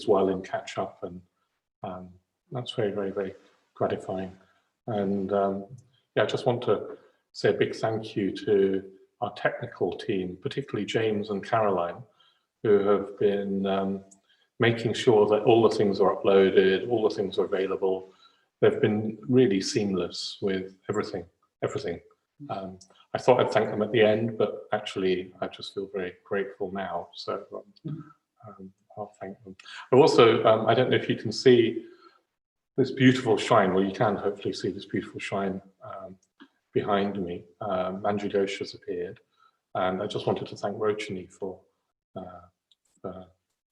well in catch up, and that's very, very, very gratifying. And yeah, I just want to say a big thank you to our technical team, particularly James and Caroline, who have been making sure that all the things are uploaded, all the things are available. They've been really seamless with everything. I thought I'd thank them at the end, but actually I just feel very grateful now. So I'll thank them. I also, I don't know if you can see this beautiful shrine. Well, you can hopefully see this beautiful shrine behind me. Manjusri has appeared, and I just wanted to thank Rochini for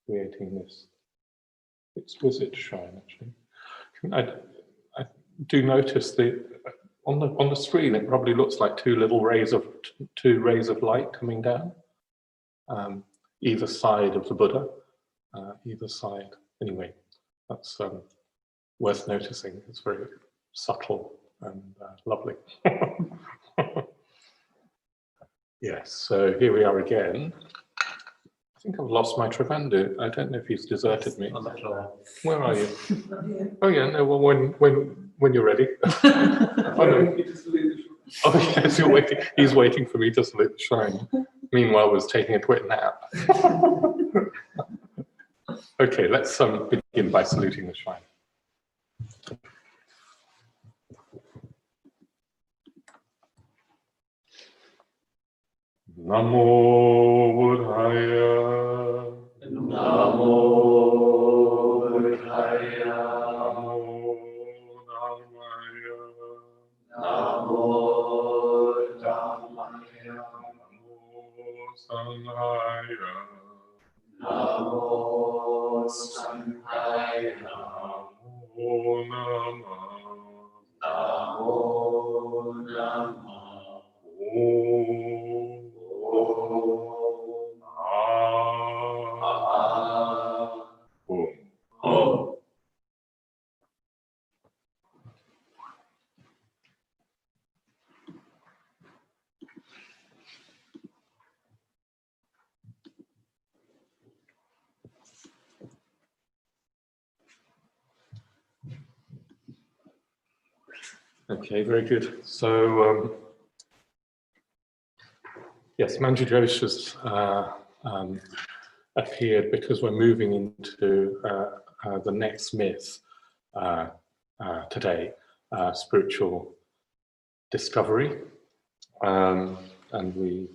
creating this exquisite shrine. Actually, I do notice that on the screen it probably looks like two rays of light coming down, either side of the Buddha, either side. Anyway, that's worth noticing. It's very subtle and lovely. Yes, so here we are again. I think I've lost my Trivandru. I don't know if he's deserted me. Where are you? Oh yeah, no. Well, when you're ready. Oh, no. Oh yes, you're waiting. He's waiting for me to salute the shrine. Meanwhile, I was taking a quick nap. Okay, let's begin by saluting the shrine. Namo Buddhaya. Namo Buddhaya. Namo Dhammaya. Namo Dhammaya. Namo Sanghaya. Namo Sanghaya. Namo Namah. Namo Namah. Okay, very good. So, yes, Manjusri has appeared because we're moving into the next myth today, spiritual discovery, and we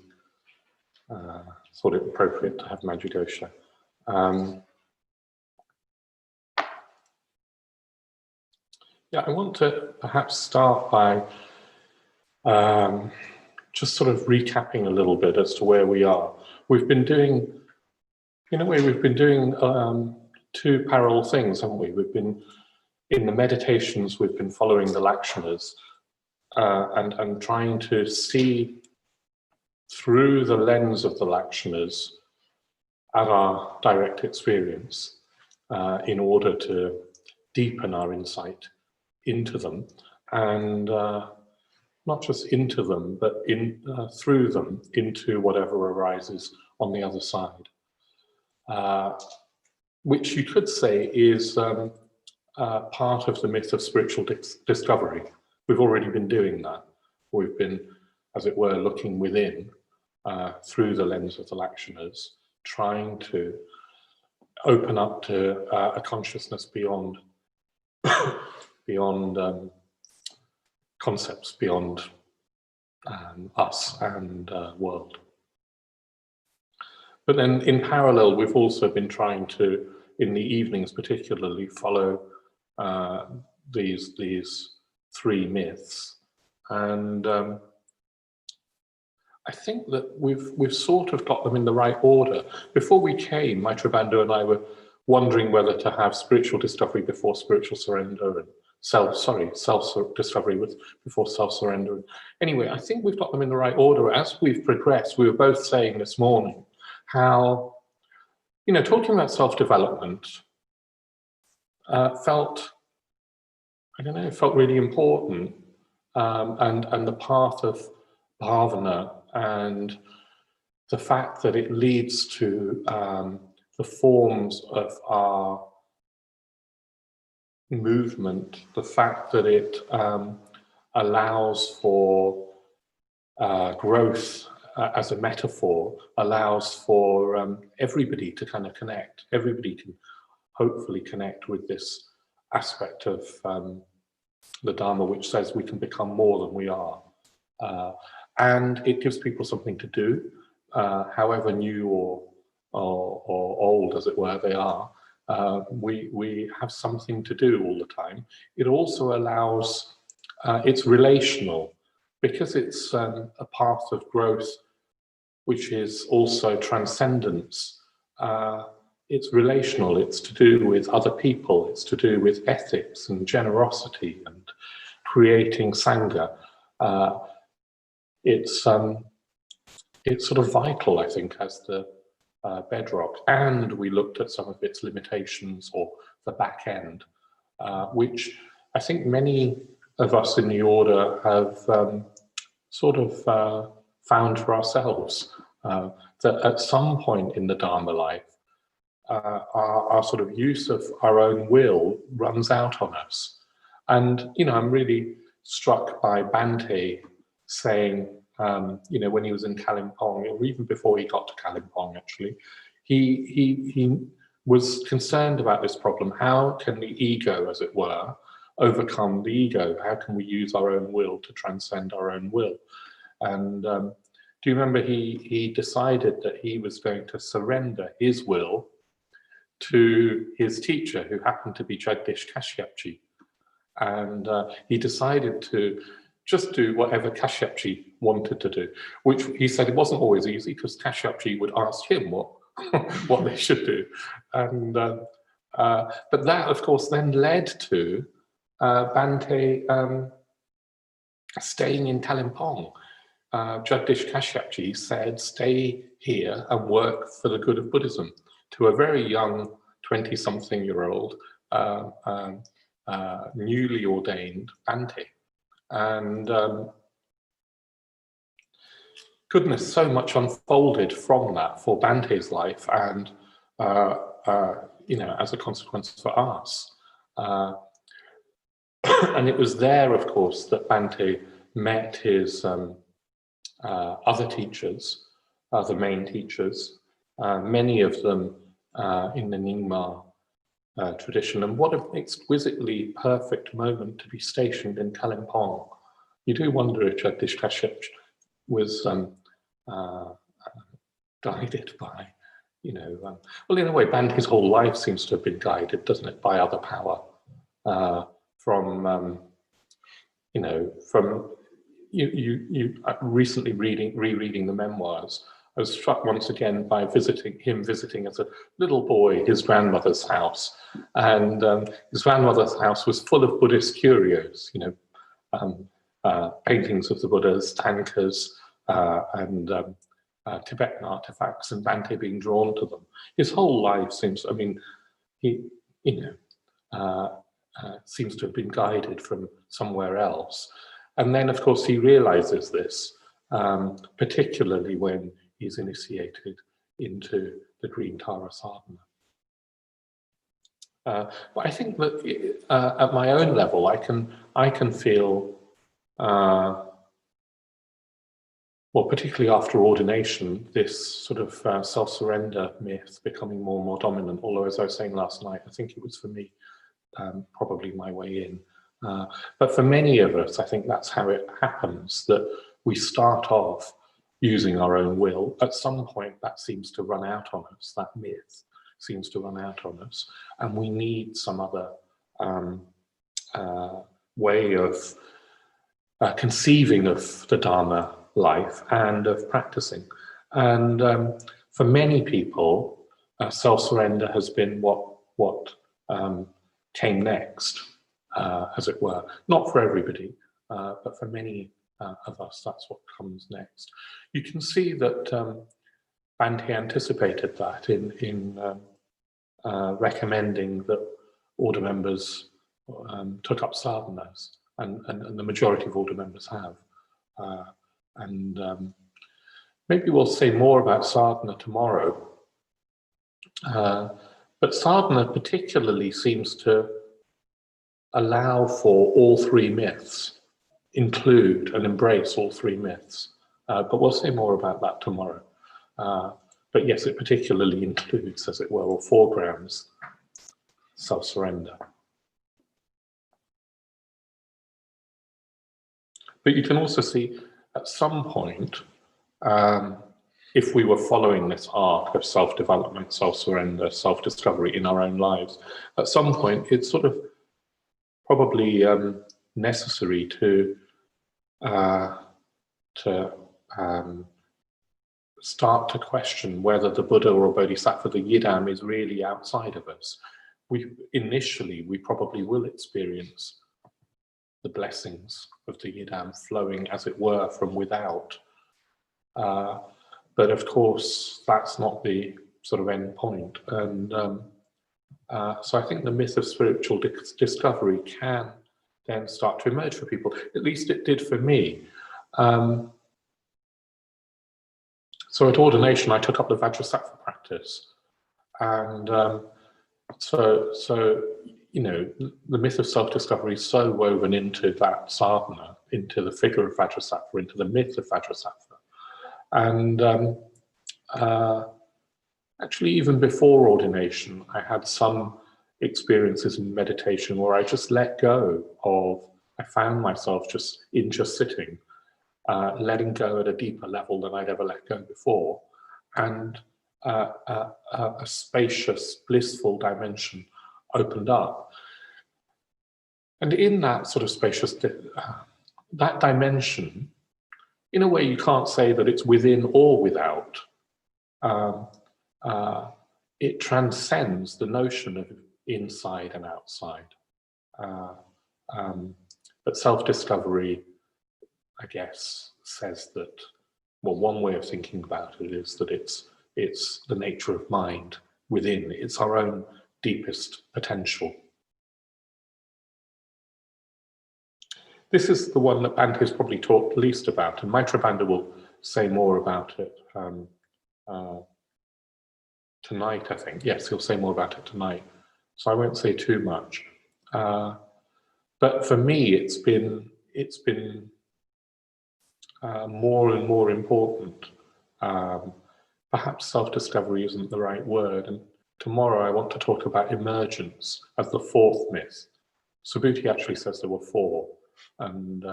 thought it appropriate to have Manjusri. Yeah, I want to perhaps start by just sort of recapping a little bit as to where we are. We've been doing, in a way, we've been doing two parallel things, haven't we? We've been, in the meditations, we've been following the Lakshanas and trying to see through the lens of the Lakshanas at our direct experience in order to deepen our insight into them, and not just into them, but through them into whatever arises on the other side, which you could say is part of the myth of spiritual discovery. We've already been doing that. We've been, as it were, looking within through the lens of the Lakshanas, trying to open up to a consciousness beyond concepts, beyond us and world. But then in parallel, we've also been trying to, in the evenings particularly, follow these three myths. And I think that we've sort of got them in the right order. Before we came, my Trivandru and I were wondering whether to have spiritual discovery before spiritual surrender, and self-discovery before self-surrender. Anyway, I think we've got them in the right order. As we've progressed, we were both saying this morning how, talking about self-development felt really important, and the path of bhavana and the fact that it leads to the forms of our movement, the fact that it allows for growth as a metaphor, allows for everybody to kind of connect. Everybody can hopefully connect with this aspect of the Dharma, which says we can become more than we are. And it gives people something to do, however new or old, as it were, they are. We have something to do all the time. It also allows, it's relational, because it's a path of growth, which is also transcendence. It's relational, it's to do with other people, it's to do with ethics and generosity and creating Sangha. It's sort of vital, I think, as the bedrock. And we looked at some of its limitations, or the back end, which I think many of us in the order have sort of found for ourselves, that at some point in the Dharma life, our sort of use of our own will runs out on us. And, you know, I'm really struck by Bhante saying, you know, when he was in Kalimpong, or even before he got to Kalimpong, actually, he was concerned about this problem. How can the ego, as it were, overcome the ego? How can we use our own will to transcend our own will? And do you remember he decided that he was going to surrender his will to his teacher, who happened to be Jagdish Kashyapji. And he decided to just do whatever Kashyapji wanted to do, which he said it wasn't always easy, because Kashyapji would ask him what they should do. And but that, of course, then led to Bhante staying in Kalimpong. Jagdish Kashyapji said, stay here and work for the good of Buddhism, to a very young 20-something-year-old, newly ordained Bhante. And goodness, so much unfolded from that for Bhante's life, and you know, as a consequence for us. And it was there, of course, that Bhante met his other teachers, the main teachers, many of them in the Nyingma tradition. And what an exquisitely perfect moment to be stationed in Kalimpong. You do wonder if Jagdish Kashyap was guided by, you know, well, in a way, Bhante's whole life seems to have been guided, doesn't it, by other power, from, you know, from you recently rereading the memoirs. I was struck once again by visiting as a little boy his grandmother's house, and his grandmother's house was full of Buddhist curios, you know, paintings of the Buddhas, tankas, and Tibetan artifacts, and Bhante being drawn to them. His whole life seems, I mean, he, you know, seems to have been guided from somewhere else. And then, of course, he realizes this, particularly when he's initiated into the Green Tara Sadhana. But I think that at my own level, I can feel, well, particularly after ordination, this sort of self-surrender myth becoming more and more dominant. Although, as I was saying last night, I think it was for me probably my way in. But for many of us, I think that's how it happens, that we start off using our own will. At some point, that seems to run out on us, that myth seems to run out on us, and we need some other way of conceiving of the Dharma life and of practicing. And for many people, self-surrender has been what came next, as it were. Not for everybody, but for many of us, that's what comes next. You can see that Bhante anticipated that in recommending that order members took up sadhanas, and the majority of order members have. Maybe we'll say more about sadhana tomorrow. But sadhana particularly seems to allow for all three myths, include and embrace all three myths. But we'll say more about that tomorrow. But yes, it particularly includes, as it were, or foregrounds self-surrender. But you can also see at some point, if we were following this arc of self-development, self-surrender, self-discovery in our own lives, at some point it's sort of probably necessary to start to question whether the Buddha or Bodhisattva, the Yidam, is really outside of us. Initially, we probably will experience the blessings of the Yidam flowing, as it were, from without. But of course, that's not the sort of end point. And so I think the myth of spiritual discovery can then start to emerge for people. At least it did for me. So at ordination, I took up the Vajrasattva practice. And so you know, the myth of self-discovery is so woven into that sadhana, into the figure of Vajrasattva, into the myth of Vajrasattva. And actually, even before ordination, I had some experiences in meditation where I just let go of, I found myself just sitting, letting go at a deeper level than I'd ever let go before. And a spacious, blissful dimension opened up. And in that sort of spacious, that dimension, in a way you can't say that it's within or without. It transcends the notion of inside and outside. But self-discovery, I guess, says that, well, one way of thinking about it is that it's the nature of mind within. It's our own deepest potential. This is the one that Bhante's probably talked least about, and Maitreya Banda will say more about it tonight, I think. Yes, he'll say more about it tonight. So I won't say too much. But for me, it's been more and more important. Perhaps self-discovery isn't the right word. And tomorrow I want to talk about emergence as the fourth myth. Subhuti actually says there were four. And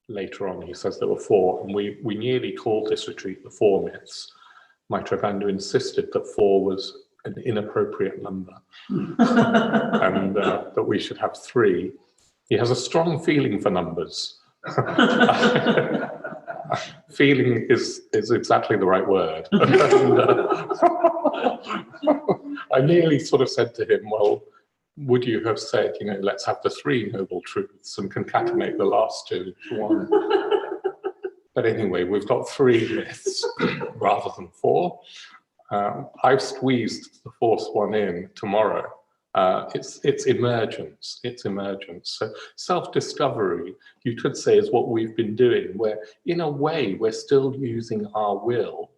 later on he says there were four. And we nearly called this retreat the four myths. Maitreya Banda insisted that four was an inappropriate number. And that we should have three. He has a strong feeling for numbers. Feeling is exactly the right word. And, I nearly sort of said to him, well, would you have said, you know, let's have the three noble truths and concatenate the last two into one? But anyway, we've got three myths rather than four. I've squeezed the fourth one in tomorrow. It's emergence, So self-discovery, you could say, is what we've been doing, where in a way we're still using our will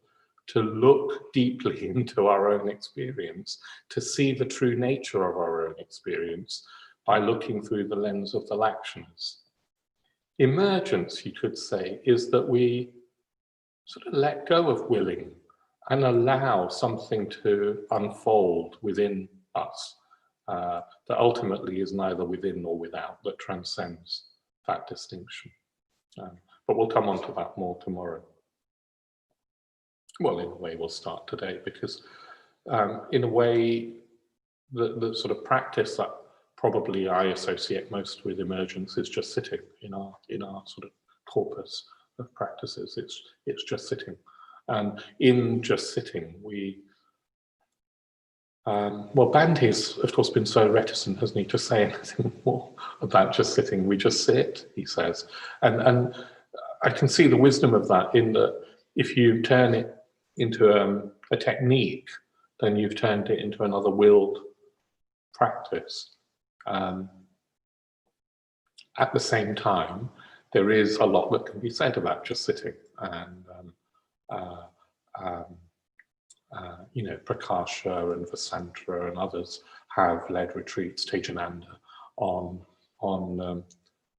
to look deeply into our own experience, to see the true nature of our own experience by looking through the lens of the Lakshanas. Emergence, you could say, is that we sort of let go of willing and allow something to unfold within us. That ultimately is neither within nor without, that transcends that distinction. But we'll come on to that more tomorrow. Well, in a way, we'll start today, because in a way, the sort of practice that probably I associate most with emergence is just sitting in our sort of corpus of practices. It's just sitting. And in just sitting, well, Bante's, of course, been so reticent, hasn't he, to say anything more about just sitting. We just sit, he says. And I can see the wisdom of that in that if you turn it into a technique, then you've turned it into another willed practice. At the same time, there is a lot that can be said about just sitting. And you know, Prakasha and Vasantra and others have led retreats, Tejananda, on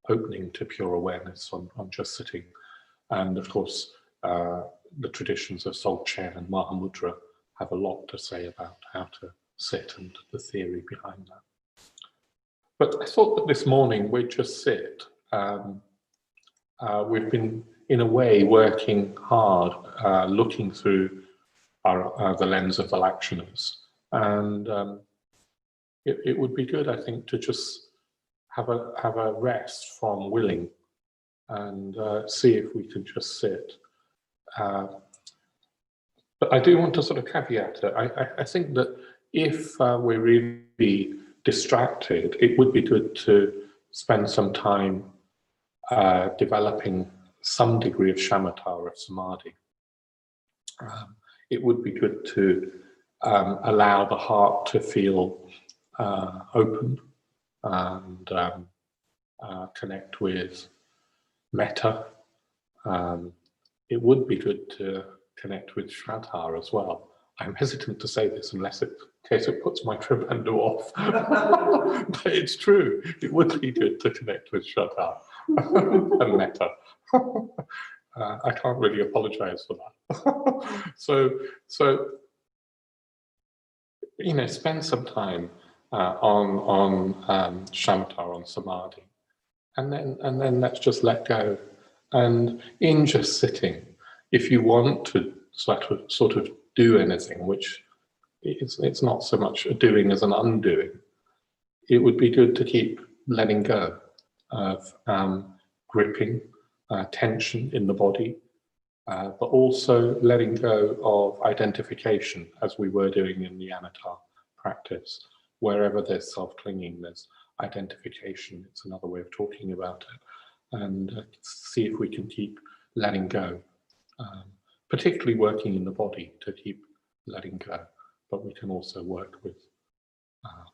opening to pure awareness, on just sitting. And of course, the traditions of Dzogchen and Mahamudra have a lot to say about how to sit and the theory behind that. But I thought that this morning we'd just sit. We've been, in a way, working hard, looking through the lens of the Lakshanas. And it would be good, I think, to just have a rest from willing and see if we can just sit. But I do want to sort of caveat it. I think that if we're really distracted, it would be good to spend some time developing some degree of shamatha or of samadhi. It would be good to allow the heart to feel open and connect with metta. It would be good to connect with Shraddha as well. I'm hesitant to say this in case it puts my tribando off. But it's true. It would be good to connect with Shraddha and metta. I can't really apologize for that. So you know, spend some time on shamatha, on samadhi, and then let's just let go. And in just sitting, if you want to sort of do anything, which it's not so much a doing as an undoing, it would be good to keep letting go of gripping, tension in the body, but also letting go of identification, as we were doing in the anatta practice. Wherever there's self-clinging, there's identification. It's another way of talking about it. And see if we can keep letting go, particularly working in the body to keep letting go. But we can also work with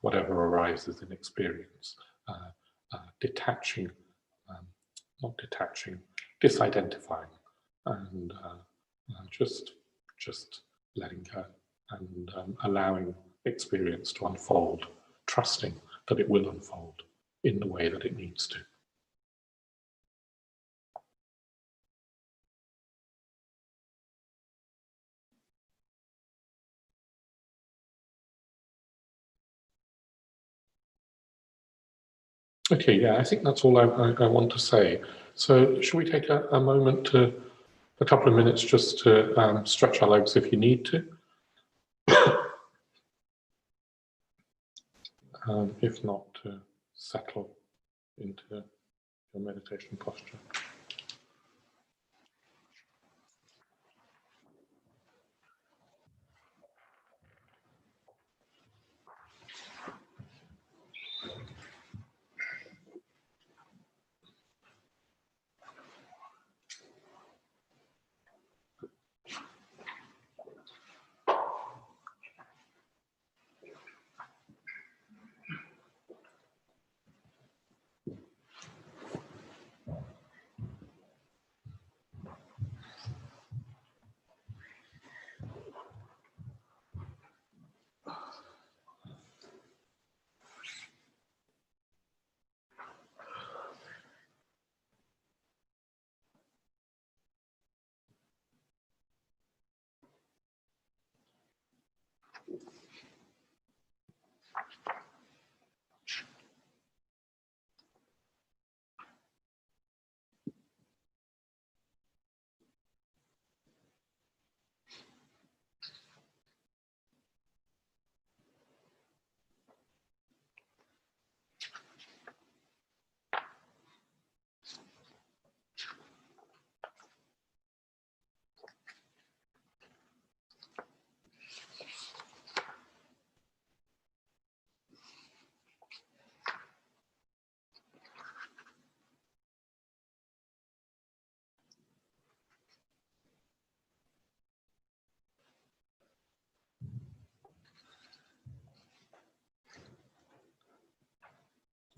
whatever arises in experience, detaching, not detaching, disidentifying, and just letting go and allowing experience to unfold, trusting that it will unfold in the way that it needs to. Okay, yeah, I think that's all I want to say. So should we take a moment a couple of minutes just to stretch our legs if you need to? If not, to settle into your meditation posture.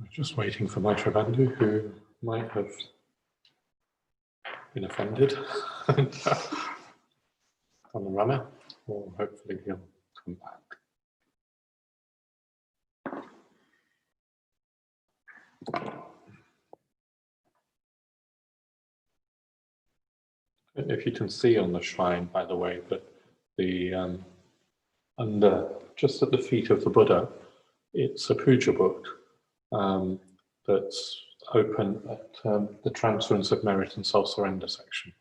Just waiting for my Tribandhu, who might have been offended on the runner. or hopefully he'll come back. I don't know if you can see on the shrine, by the way, but the under, just at the feet of the Buddha, it's a puja book that's open at the Transference of Merit and Self-Surrender section.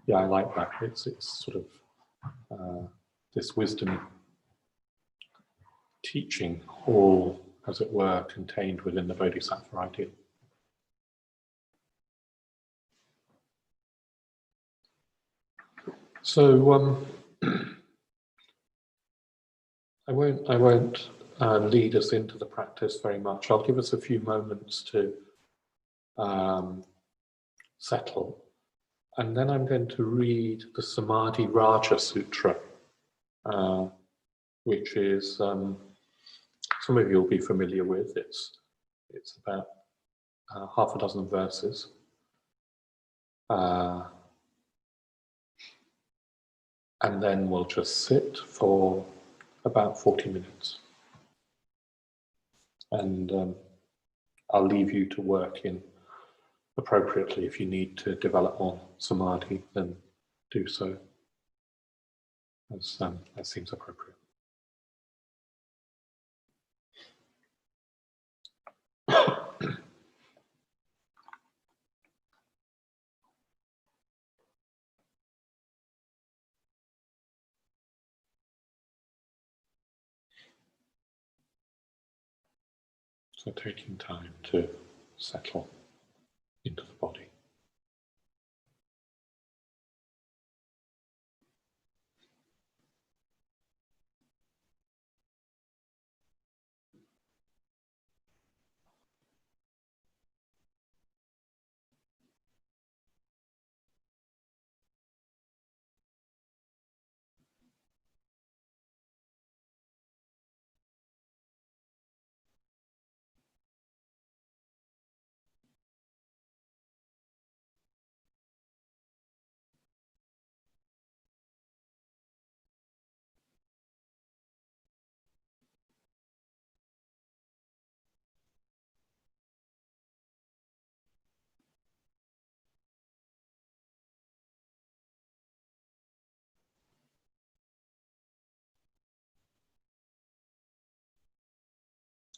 Yeah, I like that. It's sort of this wisdom teaching, all, as it were, contained within the Bodhisattva ideal. So I won't lead us into the practice very much. I'll give us a few moments to settle, and then I'm going to read the Samadhi Raja Sutra, which is some of you will be familiar with. It's about half a dozen verses. And then we'll just sit for about 40 minutes. And I'll leave you to work in appropriately. If you need to develop more samadhi, then do so as seems appropriate. So taking time to settle into the body.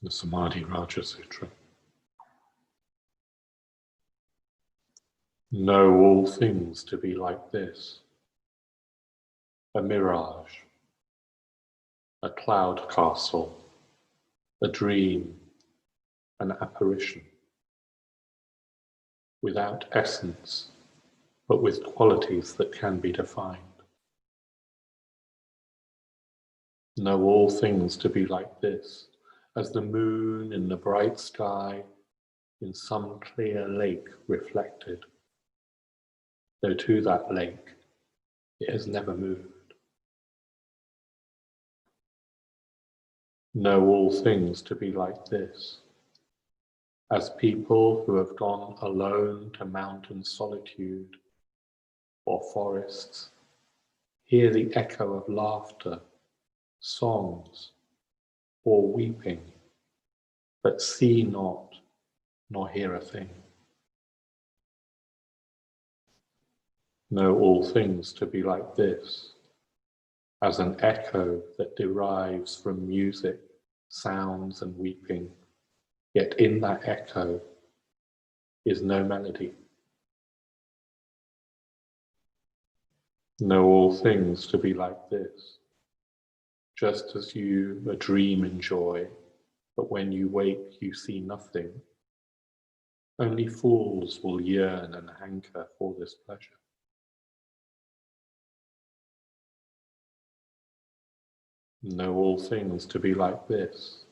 The Samadhi Raja Sutra. Know all things to be like this: a mirage, a cloud castle, a dream, an apparition, without essence, but with qualities that can be defined. Know all things to be like this, as the moon in the bright sky, in some clear lake reflected, though to that lake it has never moved. Know all things to be like this, as people who have gone alone to mountain solitude or forests hear the echo of laughter, songs, or weeping, but see not nor hear a thing. Know all things to be like this, as an echo that derives from music, sounds, and weeping, yet in that echo is no melody. Know all things to be like this, just as you a dream enjoy, but when you wake you see nothing. Only fools will yearn and hanker for this pleasure. Know all things to be like this.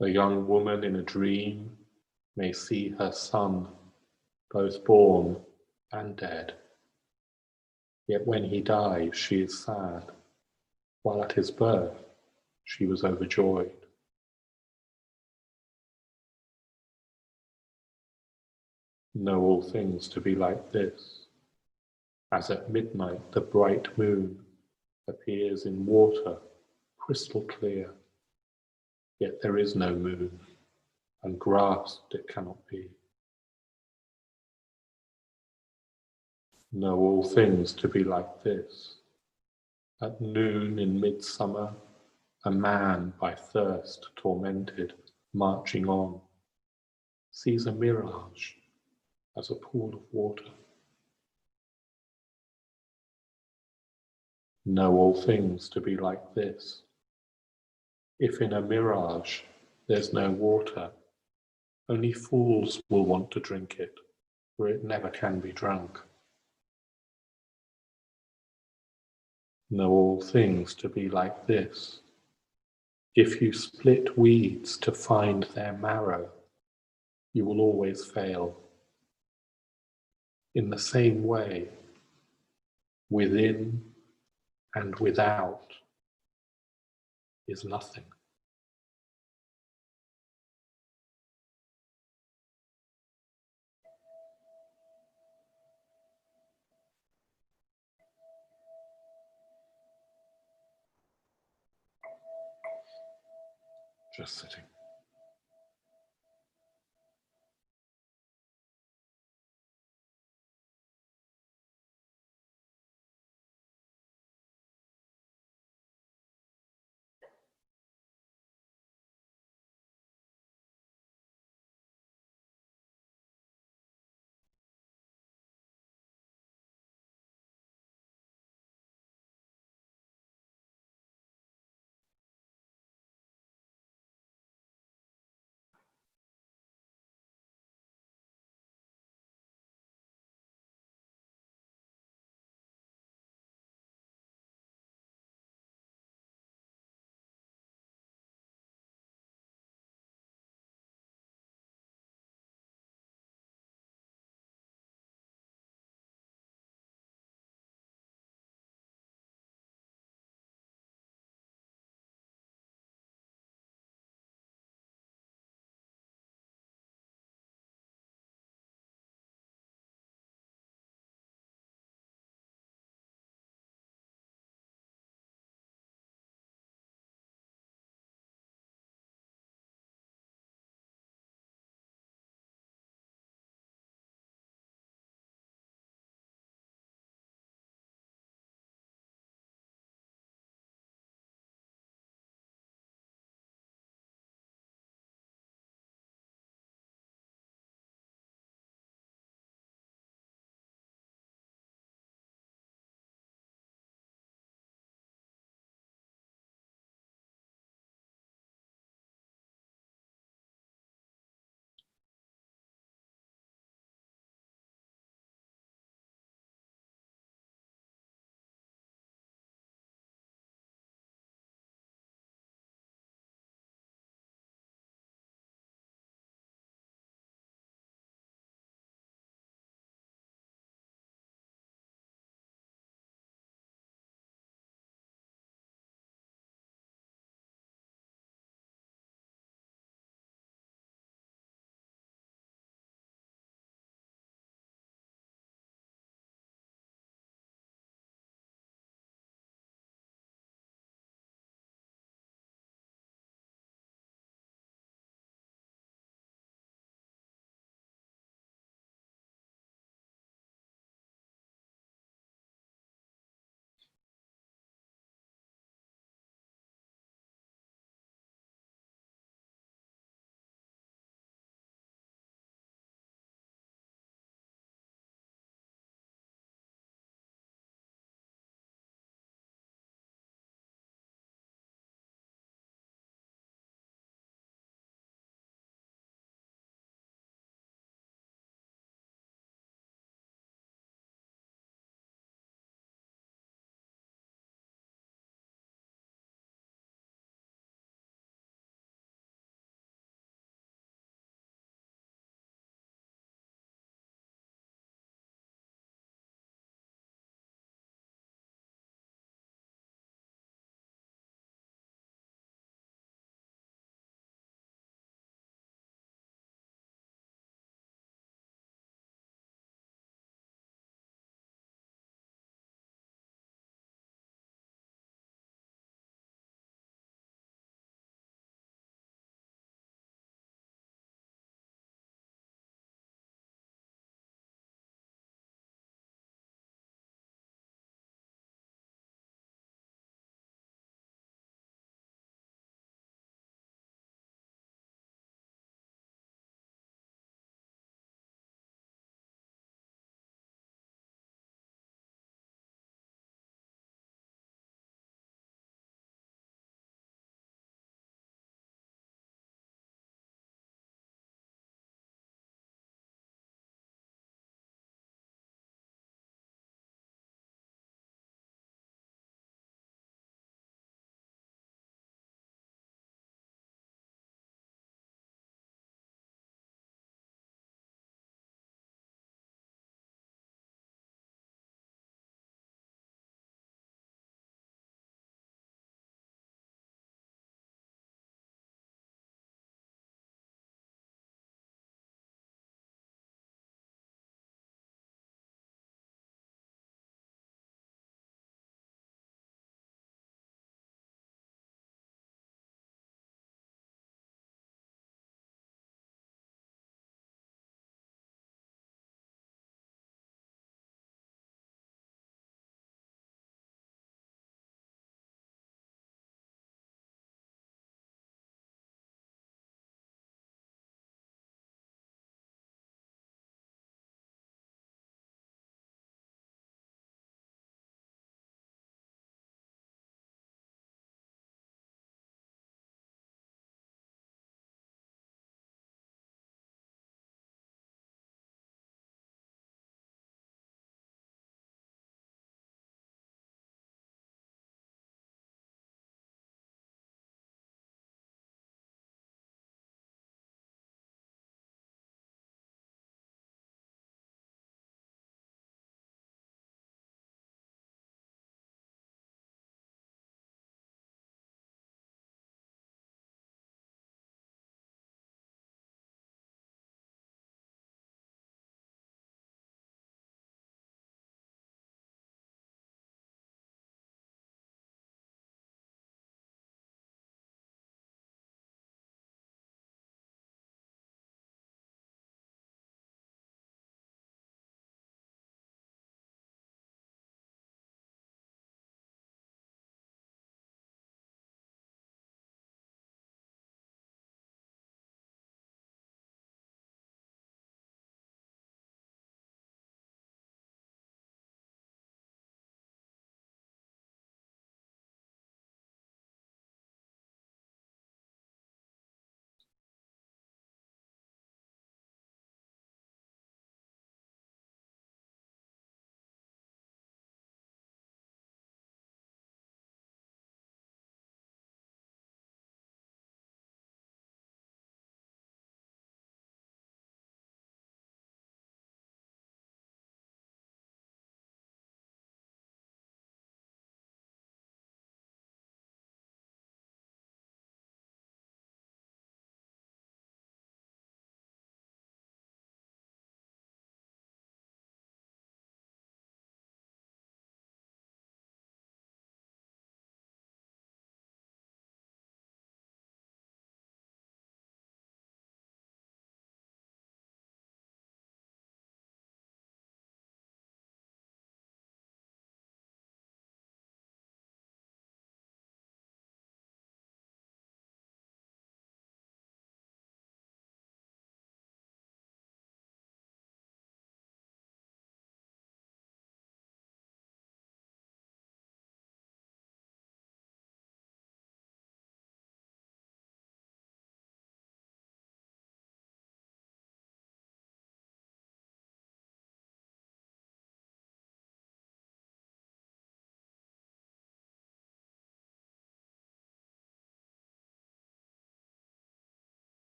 A young woman in a dream may see her son both born and dead. Yet when he dies, she is sad, while at his birth she was overjoyed. Know all things to be like this. as at midnight the bright moon appears in water, crystal clear, yet there is no moon, and grasped it cannot be. Know all things to be like this. At noon in midsummer, a man by thirst tormented, marching on, sees a mirage as a pool of water. Know all things to be like this. If in a mirage there's no water, only fools will want to drink it, for it never can be drunk. Know all things to be like this. If you split weeds to find their marrow, you will always fail. In the same way, within and without is nothing. Just sitting.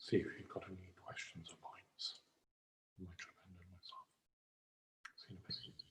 see if you've got any questions or points. I might jump in myself. See you in a bit.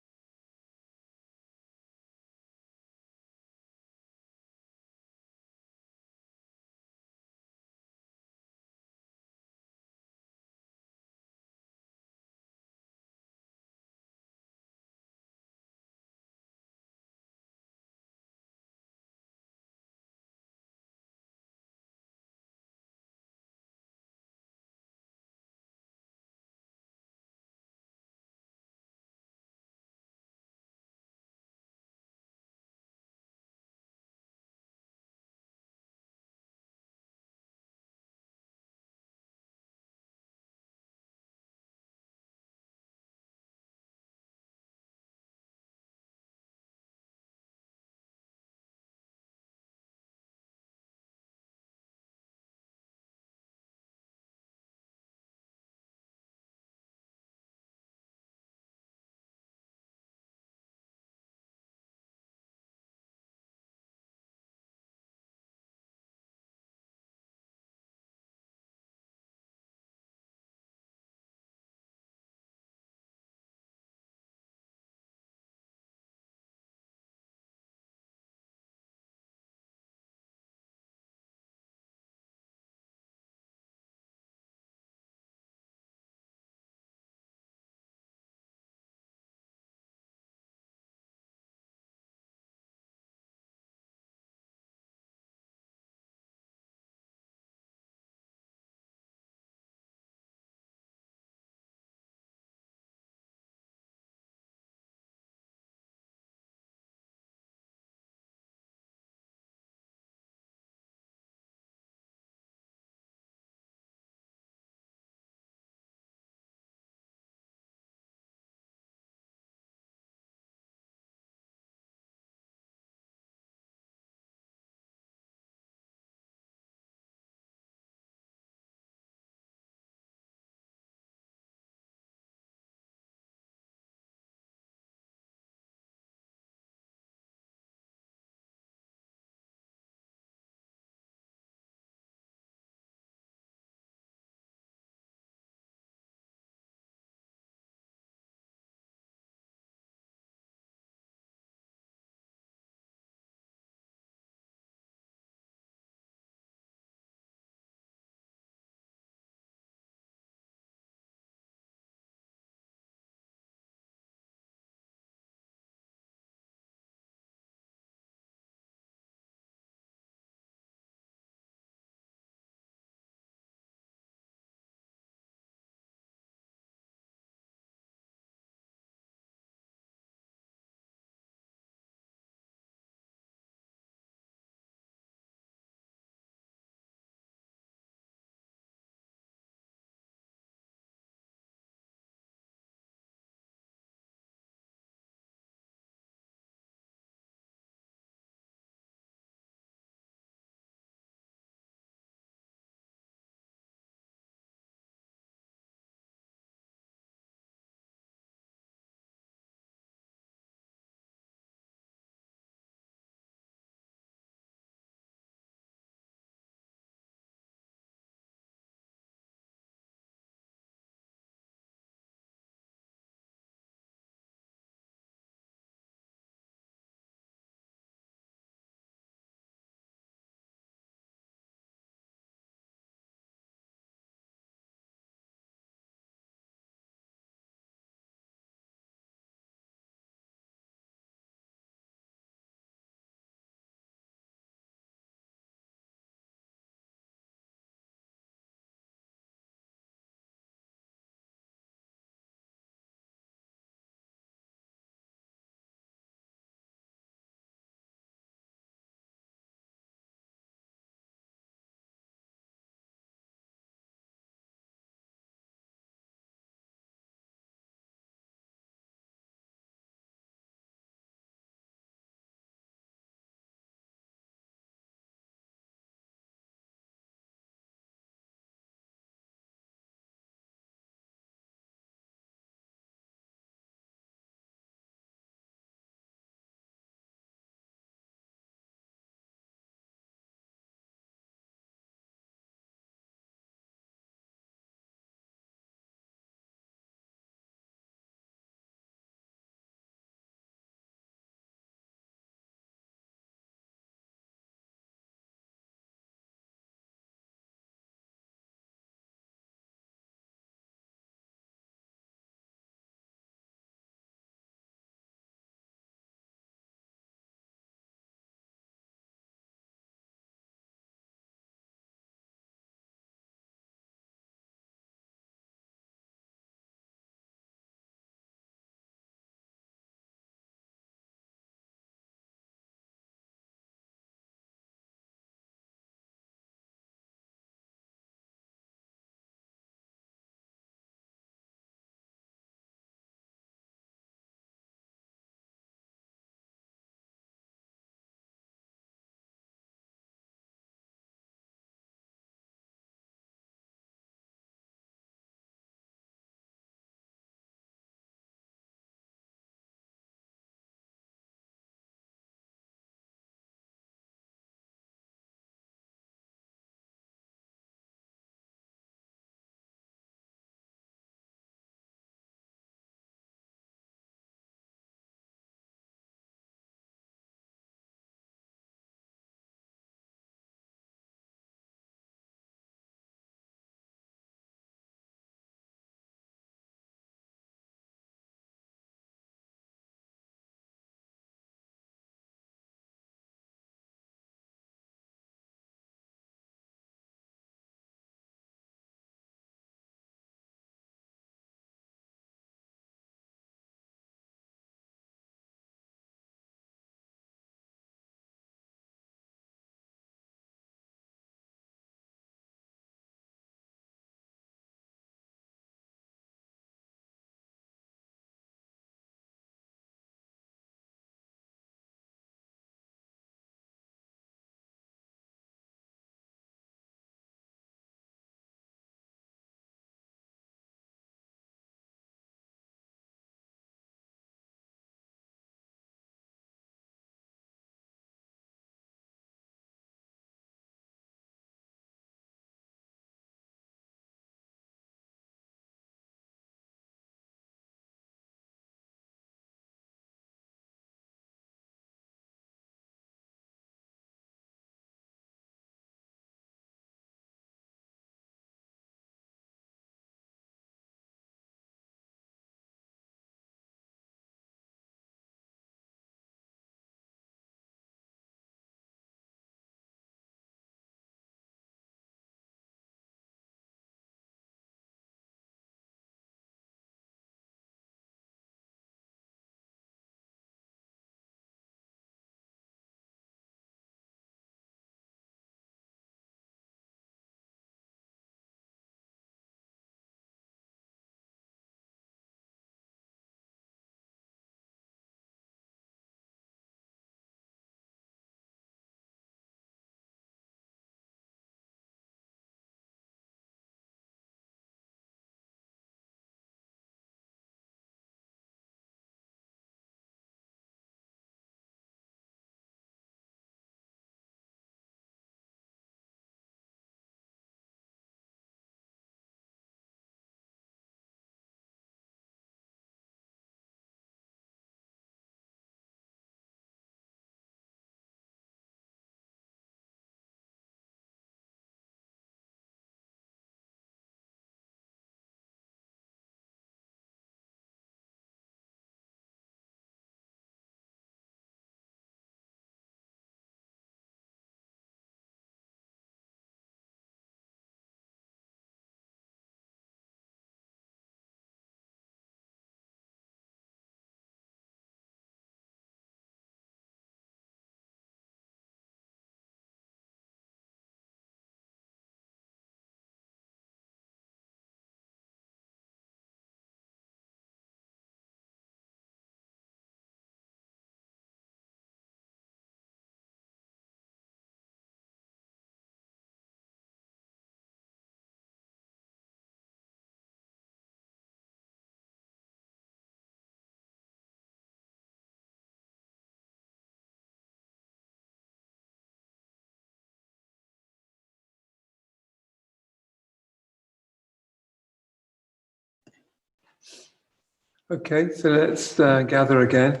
Okay, so let's gather again.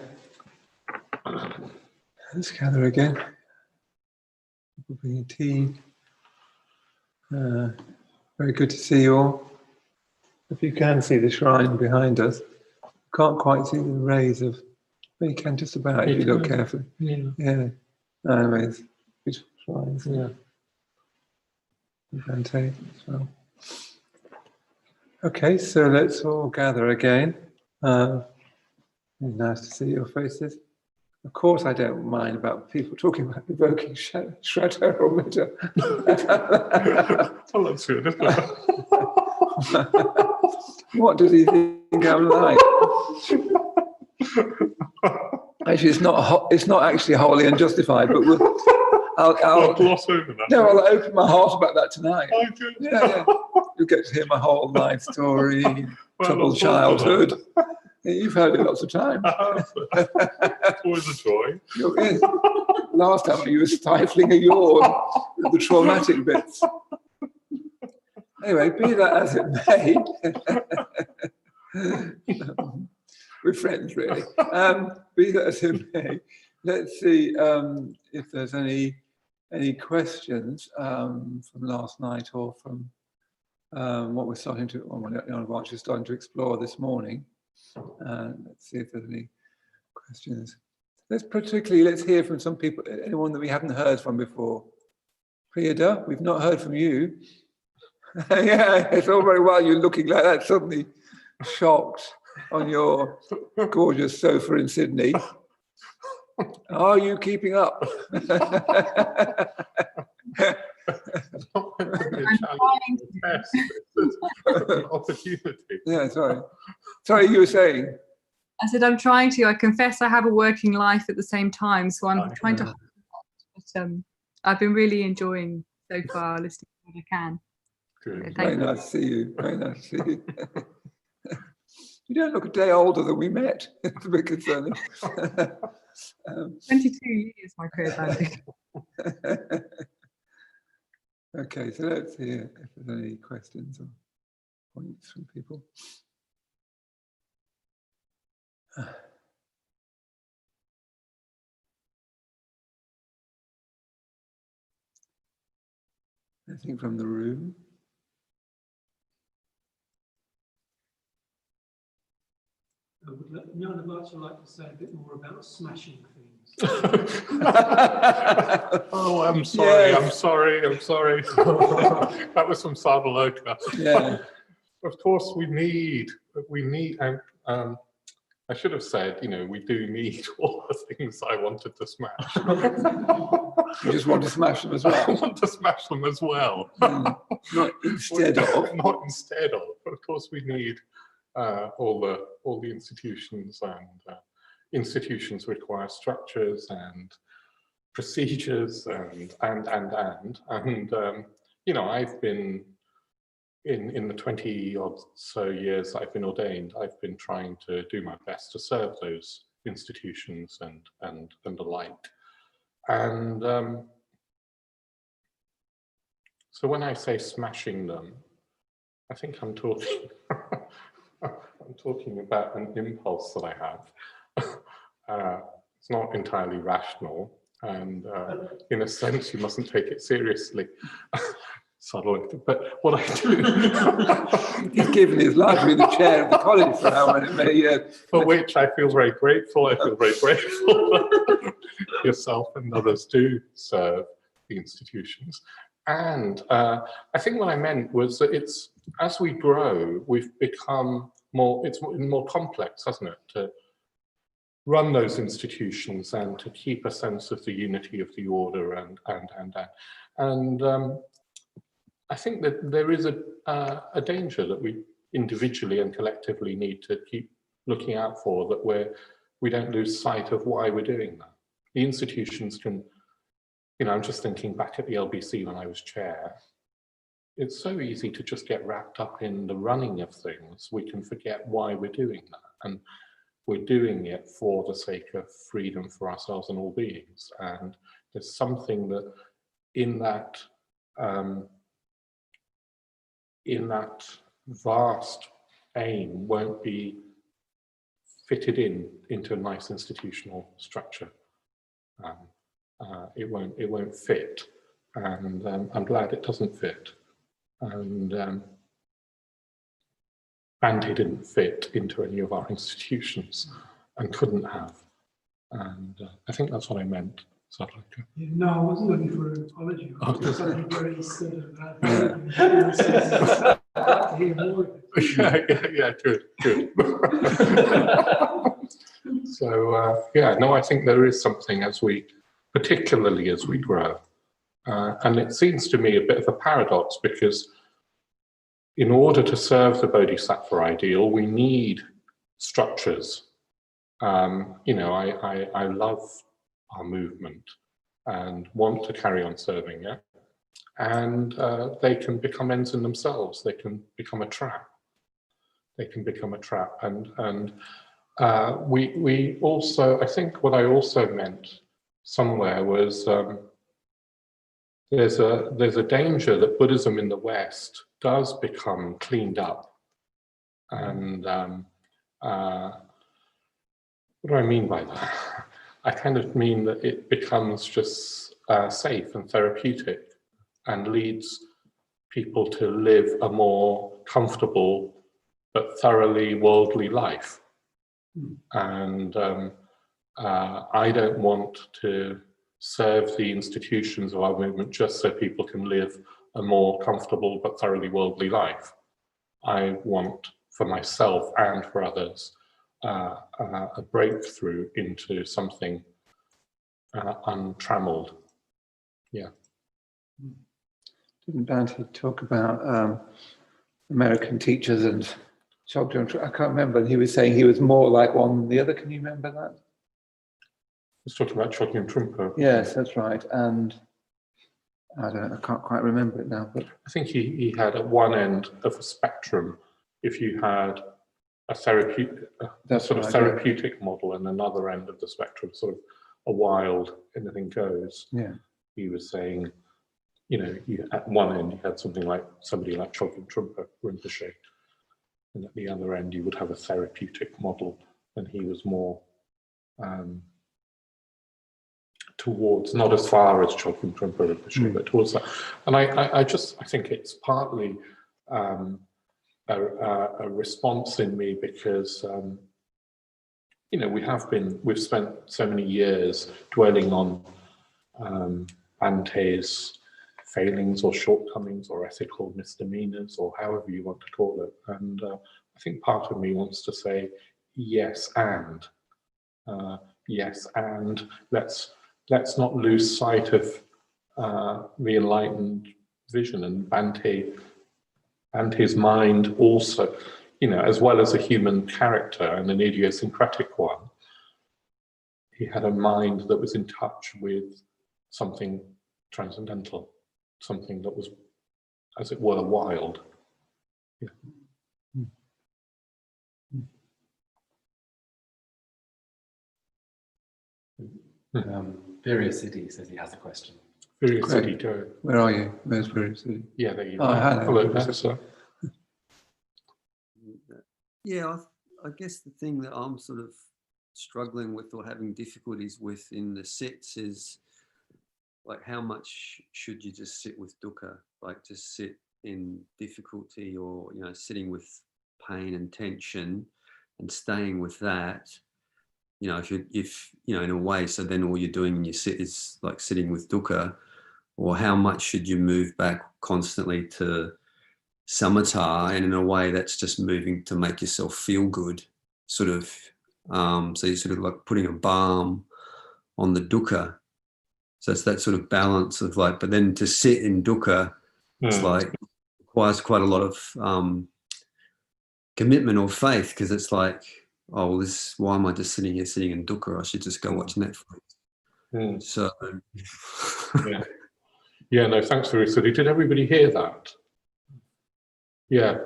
Let's gather again. People bringing tea. Very good to see you all. If you can see the shrine behind us, can't quite see the rays of, but you can just about if you look carefully. Yeah. Anyways, beautiful shrines. Yeah. Dante as well. Okay, so let's all gather again. Nice to see your faces. Of course, I don't mind about people talking about evoking Shraddha or Metta. Well, that's good, isn't it? What does he think I'm like? Actually, it's not actually wholly unjustified, but I'll gloss over that. No, I'll open my heart about that tonight. Oh, good. Yeah. You'll get to hear my whole life story, troubled look forward to childhood. You've heard it lots of times. It's always a joy. Yes. Last time you were stifling a yawn with the traumatic bits. Anyway, be that as it may, we're friends really. Be that as it may, let's see if there's any questions from last night or from what we're starting to, or what Jnanavaca is starting to explore this morning. Let's see if there's any questions. Let's hear from some people, anyone that we haven't heard from before. Priyada, we've not heard from you. Yeah, it's all very well you looking like that, suddenly shocked on your gorgeous sofa in Sydney. Are you keeping up? Opportunity. Yeah, sorry. Sorry, you were saying? I said I'm trying to. I confess I have a working life at the same time, so I'm trying to. But I've been really enjoying so far, listening to what I can. Good. Very nice to see you. Very nice to see you. You don't look a day older than we met. It's a bit concerning. 22 years, my career banding. Okay, so let's hear if there's any questions or points from people. Anything from the room? Would Jnanavaca like to say a bit more about smashing things? Oh, I'm sorry, Yes. I'm sorry. That was from Sadaloka. Yeah. Of course, we need, and I should have said, we do need all the things I wanted to smash. You just want to smash them as I well? want to smash them as well. Not instead of. Not instead of. But of course, we need all the institutions, and institutions require structures and procedures and I've been in the 20 odd so years I've been ordained, I've been trying to do my best to serve those institutions and the like. And so when I say smashing them, I think I'm talking I'm talking about an impulse that I have. It's not entirely rational, and in a sense, you mustn't take it seriously. Subtle, but what I do. He's given his life with the chair of the college for however many years. For which I feel very grateful. I feel very grateful. Yourself and others do serve the institutions. And I think what I meant was that it's, as we grow, we've become it's more complex, hasn't it, to run those institutions and to keep a sense of the unity of the order and I think that there is a danger that we individually and collectively need to keep looking out for, that we don't lose sight of why we're doing that. The institutions can, I'm just thinking back at the LBC when I was chair. It's so easy to just get wrapped up in the running of things. We can forget why we're doing that. And we're doing it for the sake of freedom for ourselves and all beings. And there's something that in that vast aim won't be fitted into a nice institutional structure. It won't fit, and I'm glad it doesn't fit. And Bhante didn't fit into any of our institutions and couldn't have. And I think that's what I meant. Sadhaka. Yeah, no, I wasn't looking for an apology. I was something very sort of to hear more of it. Yeah, good. So yeah, no, I think there is something particularly as we grow. And it seems to me a bit of a paradox, because in order to serve the Bodhisattva ideal, we need structures. You know, I love our movement and want to carry on serving it. And they can become ends in themselves. They can become a trap. They can become a trap. And we also, I think what I also meant somewhere was there's a danger that Buddhism in the West does become cleaned up. And what do I mean by that? I kind of mean that it becomes just safe and therapeutic and leads people to live a more comfortable but thoroughly worldly life. And I don't want to serve the institutions of our movement just so people can live a more comfortable but thoroughly worldly life. I want, for myself and for others, a breakthrough into something untrammeled. Yeah. Didn't Bhante talk about American teachers and Chogyam? I can't remember. He was saying he was more like one than the other. Can you remember that? I was talking about Chogyam Trungpa. Yes, that's right. And I can't quite remember it now. But I think he had at one end of a spectrum, if you had a therapeutic model, and another end of the spectrum, sort of a wild, anything goes. Yeah. He was saying, you know, at one end you had somebody like Chogyam Trungpa Rinpoche, and at the other end you would have a therapeutic model, and he was more towards, not as far as Chogyam Trungpa Rinpoche, but towards that. And I think it's partly a response in me, because you know, we've spent so many years dwelling on Bhante's failings or shortcomings or ethical misdemeanors, or however you want to call it. And I think part of me wants to say yes, and let's not lose sight of the enlightened vision. And Bhante's mind also, you know, as well as a human character and an idiosyncratic one, he had a mind that was in touch with something transcendental, something that was, as it were, wild. Yeah. City says he has a question. City, go. where are you? Where's City? Yeah, there you Oh, go. hello. Hello, sir. Yeah, I guess the thing that I'm sort of struggling with or having difficulties with in the sits is, like, how much should you just sit with dukkha, like just sit in difficulty, or, you know, sitting with pain and tension and staying with that, you know, if you know, in a way, so then all you're doing in your sit is like sitting with dukkha, or how much should you move back constantly to samatha, and in a way that's just moving to make yourself feel good, sort of, so you're sort of like putting a balm on the dukkha. So it's that sort of balance of like, but then to sit in dukkha, it's like requires quite a lot of commitment or faith, because it's like, oh, well, why am I just sitting here sitting in dukkha? I should just go watch Netflix. So yeah, no, thanks, Virasity. Did everybody hear that? Yeah.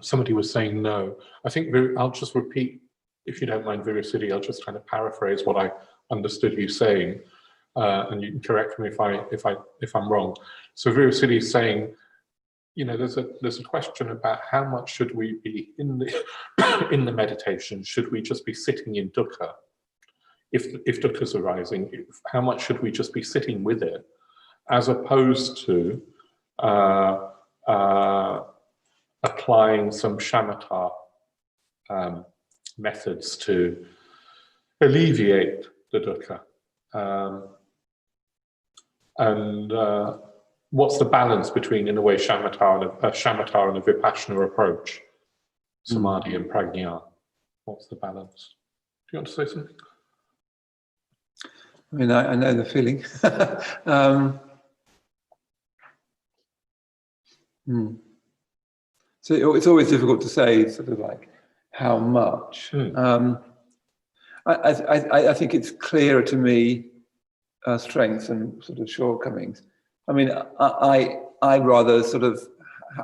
Somebody was saying no. I think I'll just repeat, if you don't mind, Virasity. I'll just kind of paraphrase what I understood you saying, and you can correct me if I'm wrong. So Virasity is saying, you know, there's a question about how much should we be in the in the meditation? Should we just be sitting in dukkha? If dukkha's arising, how much should we just be sitting with it, as opposed to applying some shamatha methods to alleviate the dukkha? What's the balance between, in a way, shamatha and a vipassana approach, samadhi and prajna? What's the balance? Do you want to say something? I mean, I know the feeling. So it's always difficult to say, sort of like, how much. I think it's clearer to me strengths and sort of shortcomings. I mean, I rather sort of,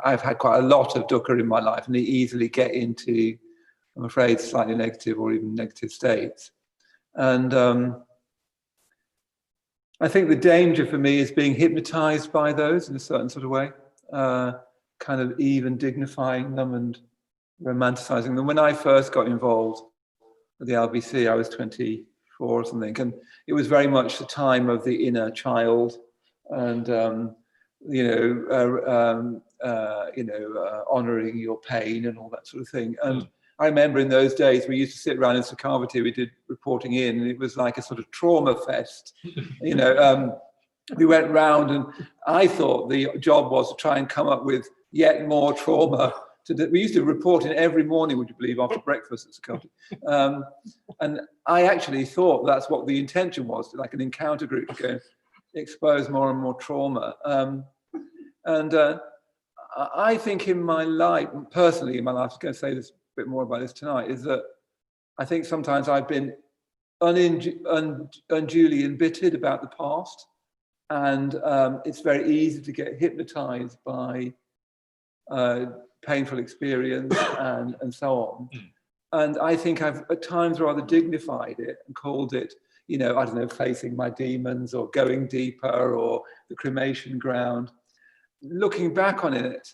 I've had quite a lot of dukkha in my life, and they easily get into, I'm afraid, slightly negative or even negative states. And I think the danger for me is being hypnotized by those in a certain sort of way, kind of even dignifying them and romanticizing them. When I first got involved with the LBC, I was 24 or something, and it was very much the time of the inner child, and honoring your pain and all that sort of thing. And I remember in those days we used to sit around in Sakavati, we did reporting in, and it was like a sort of trauma fest. We went round, and I thought the job was to try and come up with yet more trauma. We used to report in every morning, would you believe, after breakfast at Sakavati. And I actually thought that's what the intention was, like an encounter group to go expose more and more trauma. I think in my life, personally in my life, I'm going to say this a bit more about this tonight, is that I think sometimes I've been unduly embittered about the past, and it's very easy to get hypnotized by painful experience and so on. And I think I've at times rather dignified it and called it, I don't know, facing my demons or going deeper or the cremation ground. Looking back on it,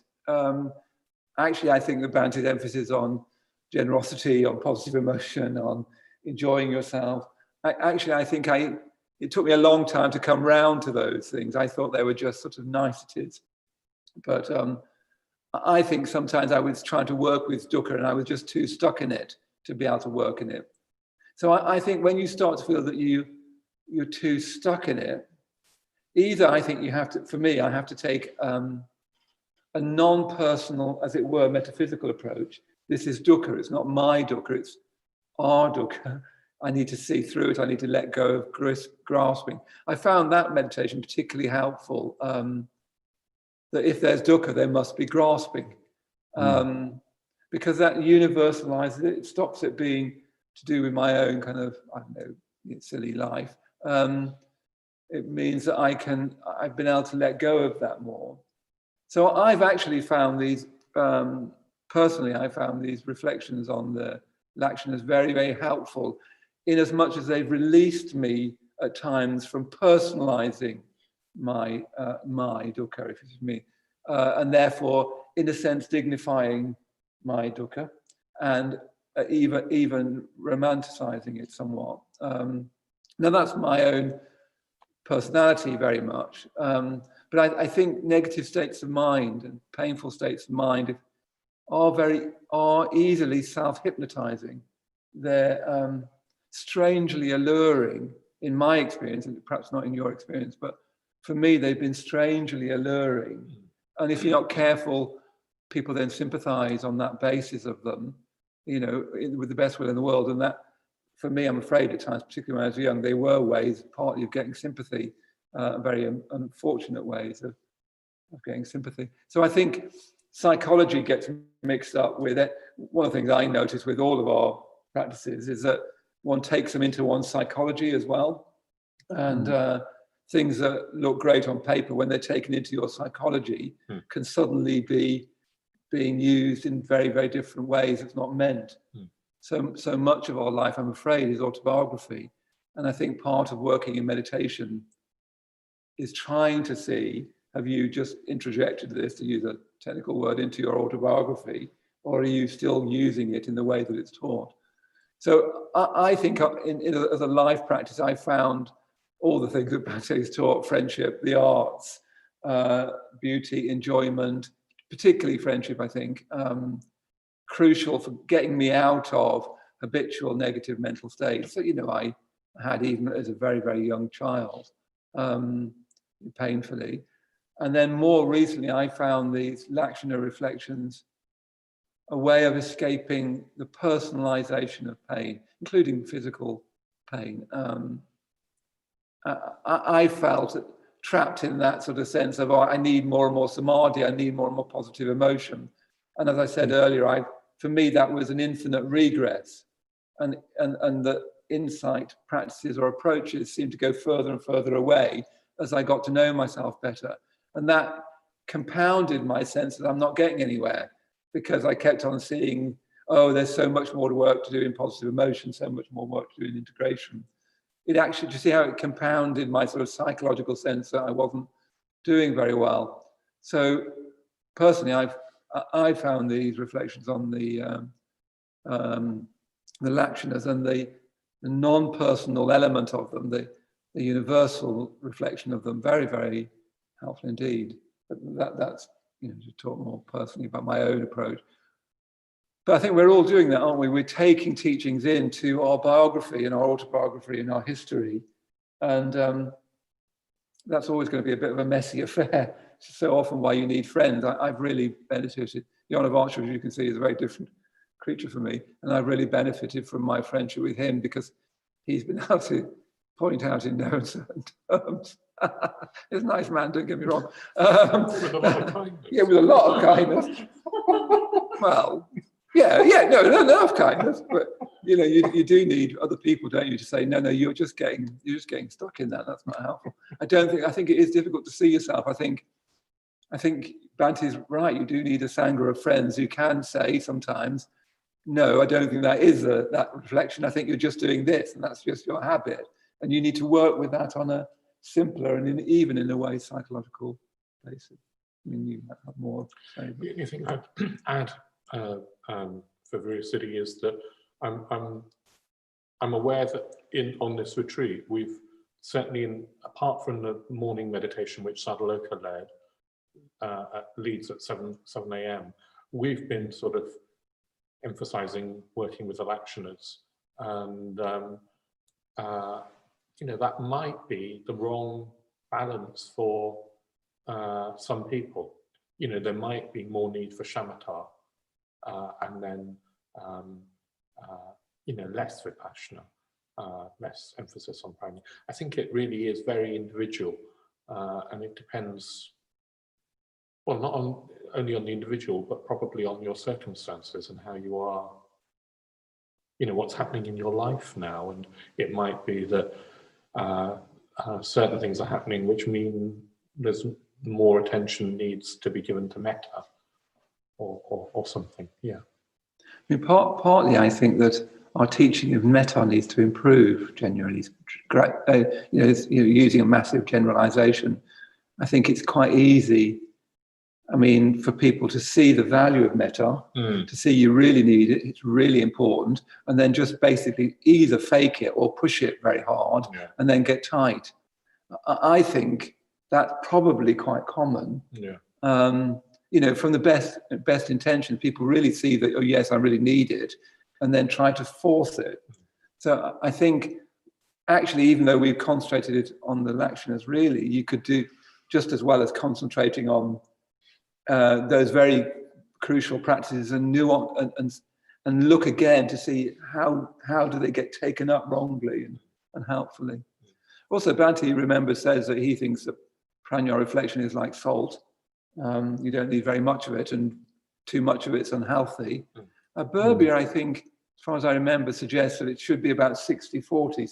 actually, I think the Bhante's emphasis on generosity, on positive emotion, on enjoying yourself. I think it took me a long time to come round to those things. I thought they were just sort of niceties. But I think sometimes I was trying to work with dukkha and I was just too stuck in it to be able to work in it. So I think when you start to feel that you're too stuck in it, either I think you have to, for me, I have to take a non-personal, as it were, metaphysical approach. This is dukkha, it's not my dukkha, it's our dukkha. I need to see through it, I need to let go of grasping. I found that meditation particularly helpful, that if there's dukkha, there must be grasping. Because that universalizes it, it stops it being to do with my own kind of, I don't know, silly life. It means that I've been able to let go of that more. So I've actually found these, personally, I found these reflections on the Lakshanas very, very helpful, in as much as they've released me at times from personalizing my dukkha, if it's me, and therefore, in a sense, dignifying my dukkha and even romanticizing it somewhat. Now that's my own personality very much, but I think negative states of mind and painful states of mind are easily self-hypnotizing. They're strangely alluring in my experience, and perhaps not in your experience, but for me, they've been strangely alluring. And if you're not careful, people then sympathize on that basis of them, with the best will in the world. And that, for me, I'm afraid at times, particularly when I was young, they were ways partly of getting sympathy, very unfortunate ways of getting sympathy. So I think psychology gets mixed up with it. One of the things I notice with all of our practices is that one takes them into one's psychology as well. And things that look great on paper, when they're taken into your psychology, can suddenly be being used in very, very different ways. It's not meant. So much of our life, I'm afraid, is autobiography. And I think part of working in meditation is trying to see, have you just interjected this, to use a technical word, into your autobiography, or are you still using it in the way that it's taught? So I think as a life practice, I found all the things that Bante's taught: friendship, the arts, beauty, enjoyment, particularly friendship, I think, crucial for getting me out of habitual negative mental states that, I had even as a very, very young child, painfully. And then more recently, I found these Lakshana reflections a way of escaping the personalization of pain, including physical pain. I felt trapped in that sort of sense of, I need more and more samadhi, I need more and more positive emotion. And as I said earlier, for me, that was an infinite regress. And the insight practices or approaches seemed to go further and further away as I got to know myself better. And that compounded my sense that I'm not getting anywhere, because I kept on seeing, there's so much more work to do in positive emotion, so much more work to do in integration. It actually, do you see how it compounded my sort of psychological sense that I wasn't doing very well? So personally, I found these reflections on the Lakshanas and the non-personal element of them, the universal reflection of them, very, very helpful indeed. But that's, to talk more personally about my own approach. But I think we're all doing that, aren't we? We're taking teachings into our biography and our autobiography and our history. And that's always going to be a bit of a messy affair. It's so often why you need friends. I've really benefited. Jnanavaca, as you can see, is a very different creature for me. And I've really benefited from my friendship with him, because he's been able to point out in no uncertain terms. He's a nice man, don't get me wrong. With a lot of kindness. Yeah, with a lot of kindness. Well, yeah, no, enough kindness. But you do need other people, don't you, to say, no, you're just getting stuck in that. That's not helpful. I think it is difficult to see yourself. I think Bante's right. You do need a sangha of friends who can say sometimes, no, I don't think that is that reflection. I think you're just doing this, and that's just your habit. And you need to work with that on a simpler and even in a way psychological basis. I mean, you have more to say. The only thing I'd add for Viricity is that I'm aware that on this retreat, we've certainly, apart from the morning meditation which Sadhaloka leads at 7 a.m., we've been sort of emphasizing working with the Lakshanas, and that might be the wrong balance for some people. There might be more need for shamatha, and then less vipassana, less emphasis on prana. I think it really is very individual, and it depends, well, not only on the individual, but probably on your circumstances and how you are, what's happening in your life now. And it might be that certain things are happening which mean there's more attention needs to be given to metta or something. Yeah. I mean, partly I think that our teaching of metta needs to improve genuinely. Using a massive generalization, I think it's quite easy, for people to see the value of metta, to see you really need it, it's really important, and then just basically either fake it or push it very hard, and then get tight. I think that's probably quite common. Yeah. From the best intentions, people really see that, oh yes, I really need it, and then try to force it. So I think actually, even though we've concentrated it on the Lakshanas, really, you could do just as well as concentrating on those very crucial practices and nuance, and look again to see how do they get taken up wrongly and helpfully. Also, Bhante, says that he thinks that prajna reflection is like salt. You don't need very much of it, and too much of it's unhealthy. Burbia, I think, as far as I remember, suggests that it should be about 60-40,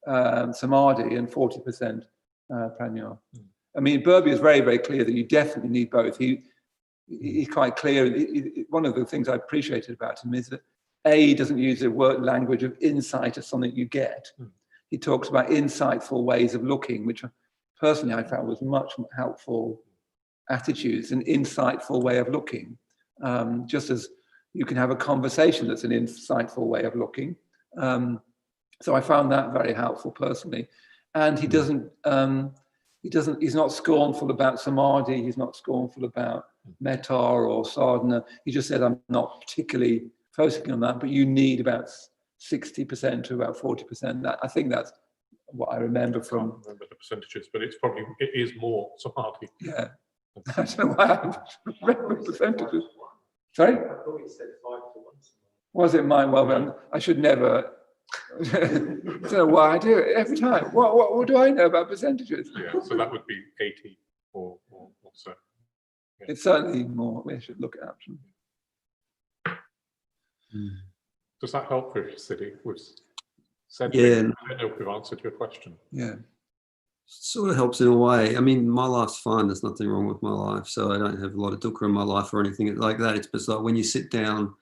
60% samadhi and 40% prajna. Burbia is very, very clear that you definitely need both. He's quite clear. One of the things I appreciated about him is that he doesn't use the word language of insight as something you get. He talks about insightful ways of looking, which personally I found was much more helpful attitudes, an insightful way of looking. Just as you can have a conversation that's an insightful way of looking. So I found that very helpful personally. And he's not scornful about samadhi, he's not scornful about metta or sadhana. He just said, I'm not particularly focusing on that, but you need about 60% to about 40%. I think that's what I remember I from. can't remember the percentages, but it is more samadhi. Yeah. I don't know why I remember percentages. Sorry? I thought you said 5 to 1. Was it mine? Well, then I should never. I don't know why I do it every time. What do I know about percentages? Yeah, so that would be 80 or so. Yeah. It's certainly more. We should look it up. Does that help, Siddhi? We've said Yeah. I don't know if we've answered your question. Yeah. Sort of helps in a way. I mean, my life's fine. There's nothing wrong with my life. So I don't have a lot of dukkha in my life or anything like that. It's just like when you sit down,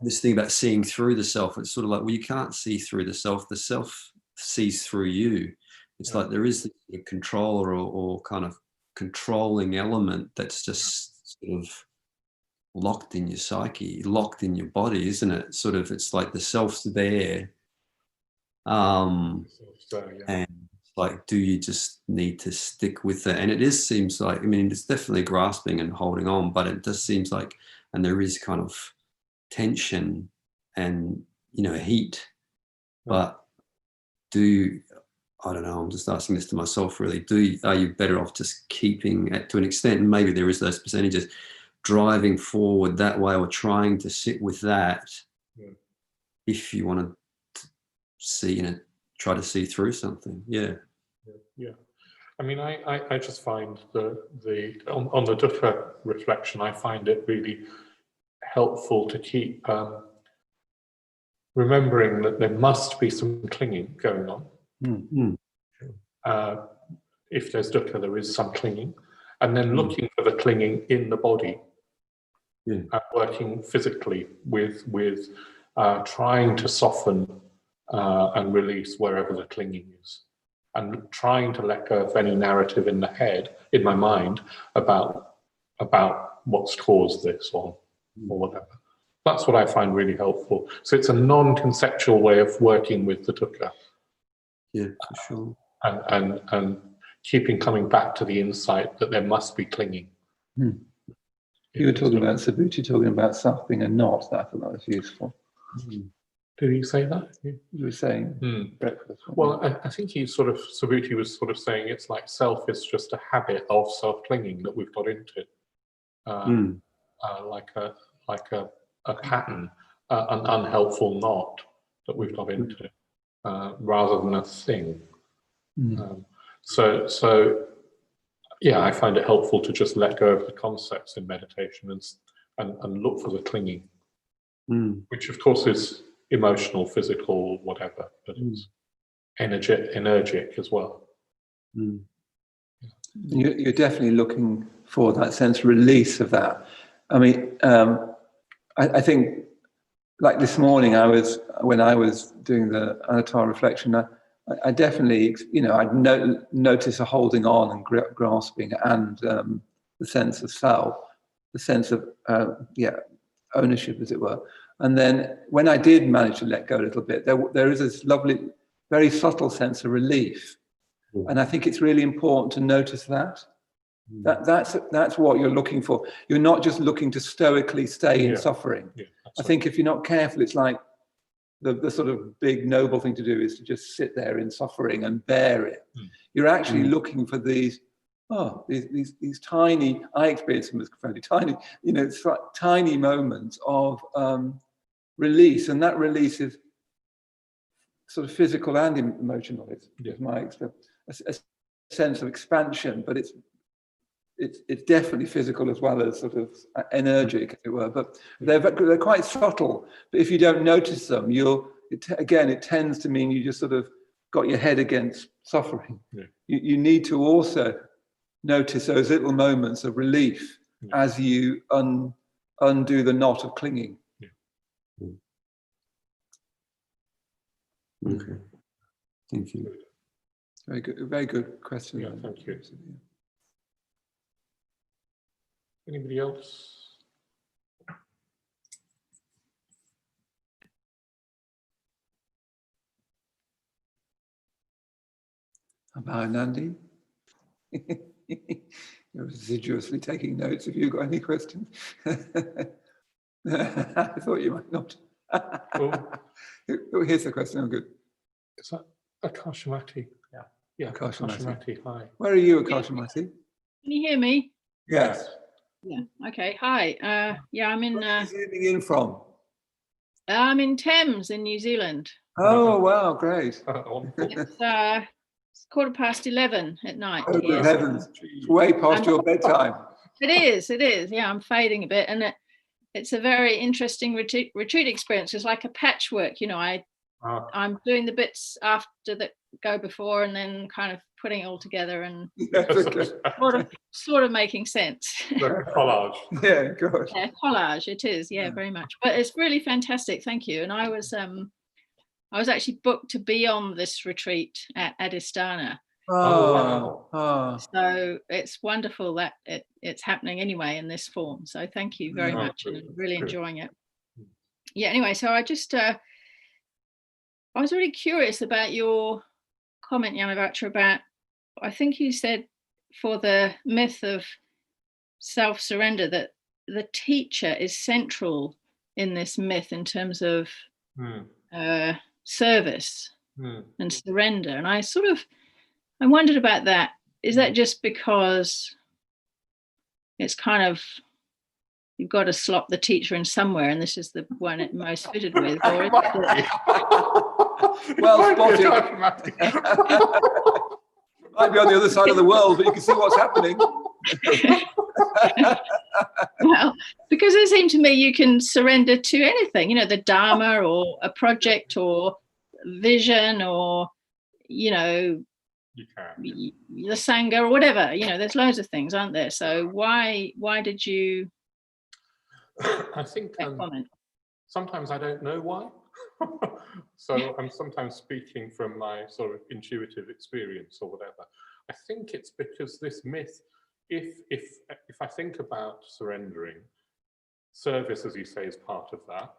this thing about seeing through the self, it's sort of like, well, you can't see through the self sees through you. It's like there is a controller or kind of controlling element that's just sort of locked in your psyche, locked in your body, isn't it? Sort of, it's like the self's there. And like, do you just need to stick with it? And it seems like, I mean, it's definitely grasping and holding on, but it just seems like, and there is kind of tension and, heat, but I don't know, I'm just asking this to myself really, are you better off just keeping it to an extent, and maybe there is those percentages, driving forward that way or trying to sit with that if you want to see, try to see through something. Yeah. I mean, I just find on the dukkha reflection, I find it really helpful to keep remembering that there must be some clinging going on. If there's dukkha, there is some clinging, and then looking for the clinging in the body, and working physically with trying to soften and release wherever the clinging is, and trying to let go of any narrative in the head, in my mind, about what's caused this or whatever. That's what I find really helpful. So it's a non-conceptual way of working with the dukkha. Yeah, for sure. And keeping coming back to the insight that there must be clinging. You were talking about Subhuti, talking about self being a knot. I thought that was useful. Did he say that? You were saying breakfast. Well, I think Subhuti was sort of saying it's like self is just a habit of self-clinging that we've got into, like a pattern, an unhelpful knot that we've got into, rather than a thing. So yeah, I find it helpful to just let go of the concepts in meditation and look for the clinging, which of course is emotional, physical, whatever, but it's energetic as well. You're definitely looking for that sense of release of that. I mean, I think, like this morning, when I was doing the Anatta reflection, I definitely, I'd notice a holding on and grasping, and the sense of self, the sense of ownership, as it were. And then when I did manage to let go a little bit, there is this lovely, very subtle sense of relief. And I think it's really important to notice that. That's what you're looking for. You're not just looking to stoically stay in suffering. I think if you're not careful, it's like the sort of big noble thing to do is to just sit there in suffering and bear it. You're actually looking for these tiny, I experience them as fairly tiny, it's like tiny moments of release, and that release is sort of physical and emotional. It's my experience, a sense of expansion, but it's definitely physical as well as sort of energetic, as it were. But they're quite subtle. But if you don't notice them, it tends to mean you just sort of got your head against suffering. You need to also notice those little moments of relief as you undo the knot of clinging. Okay, thank you. Very good question. Yeah, thank you. Anybody else? Nandi? You're assiduously taking notes. Have you got any questions? I thought you might not. Oh, here's the question. I'm good. Is that Akashamati? Yeah. Yeah, Akashamati. Akashamati, hi. Where are you, Akashamati? Can you hear me? Yes. Yeah. Okay. Hi. Yeah, I'm in. Where are you zooming in from? I'm in Thames in New Zealand. Oh, wow, great. It's 11:15 at night. Oh, here. good heavens. It's way past your bedtime. It is. It is. Yeah, I'm fading a bit, and it's a very interesting retreat experience. It's like a patchwork. You know, I'm doing the bits after that go before, and then kind of putting it all together, and sort of making sense. Collage. Yeah, gosh. Yeah, collage. It is. Yeah, very much. But it's really fantastic. Thank you. And I was actually booked to be on this retreat at Adistana. Oh, wow. So it's wonderful that it's happening anyway in this form. So thank you very much, and I'm really enjoying it. Yeah. Anyway, so I was really curious about your comment, Jnanavaca, about, I think you said for the myth of self-surrender that the teacher is central in this myth in terms of service and surrender. And I wondered about that. Is that just because it's kind of, you've got to slot the teacher in somewhere, and this is the one it most fitted with? Or is it... Well spotted. Might be on the other side of the world, but you can see what's happening. Well, because it seemed to me you can surrender to anything, you know, the Dharma or a project or vision or, you know, You can. the Sangha or whatever, you know, there's loads of things, aren't there? So why did you I think comment? sometimes I don't know why. So I'm sometimes speaking from my sort of intuitive experience or whatever. I think it's because this myth, if I think about surrendering, service, as you say, is part of that,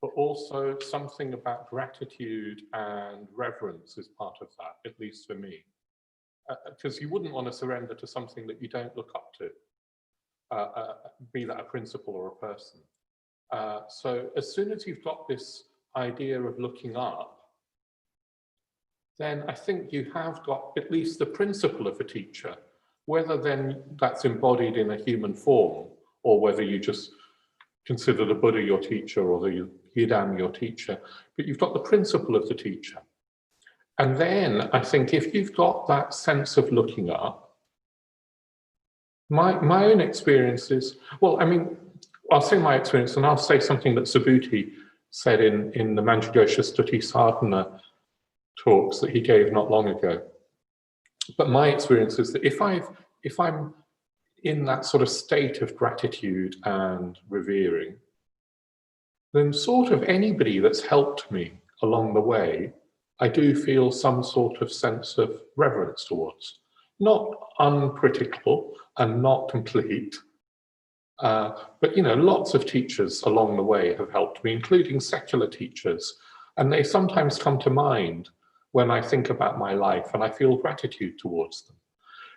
but also something about gratitude and reverence is part of that, at least for me. Because you wouldn't want to surrender to something that you don't look up to, be that a principle or a person. So as soon as you've got this idea of looking up, then I think you have got at least the principle of a teacher, whether then that's embodied in a human form or whether you just consider the Buddha your teacher or the Yidam your teacher, but you've got the principle of the teacher. And then I think if you've got that sense of looking up, my own experience is, well, I mean, I'll say my experience and I'll say something that Subhuti said in the Manjusri Stuti Sadhana talks that he gave not long ago. But my experience is that if I'm in that sort of state of gratitude and revering, then sort of anybody that's helped me along the way, I do feel some sort of sense of reverence towards. Not uncritical and not complete, but you know, lots of teachers along the way have helped me, including secular teachers, and they sometimes come to mind when I think about my life and I feel gratitude towards them.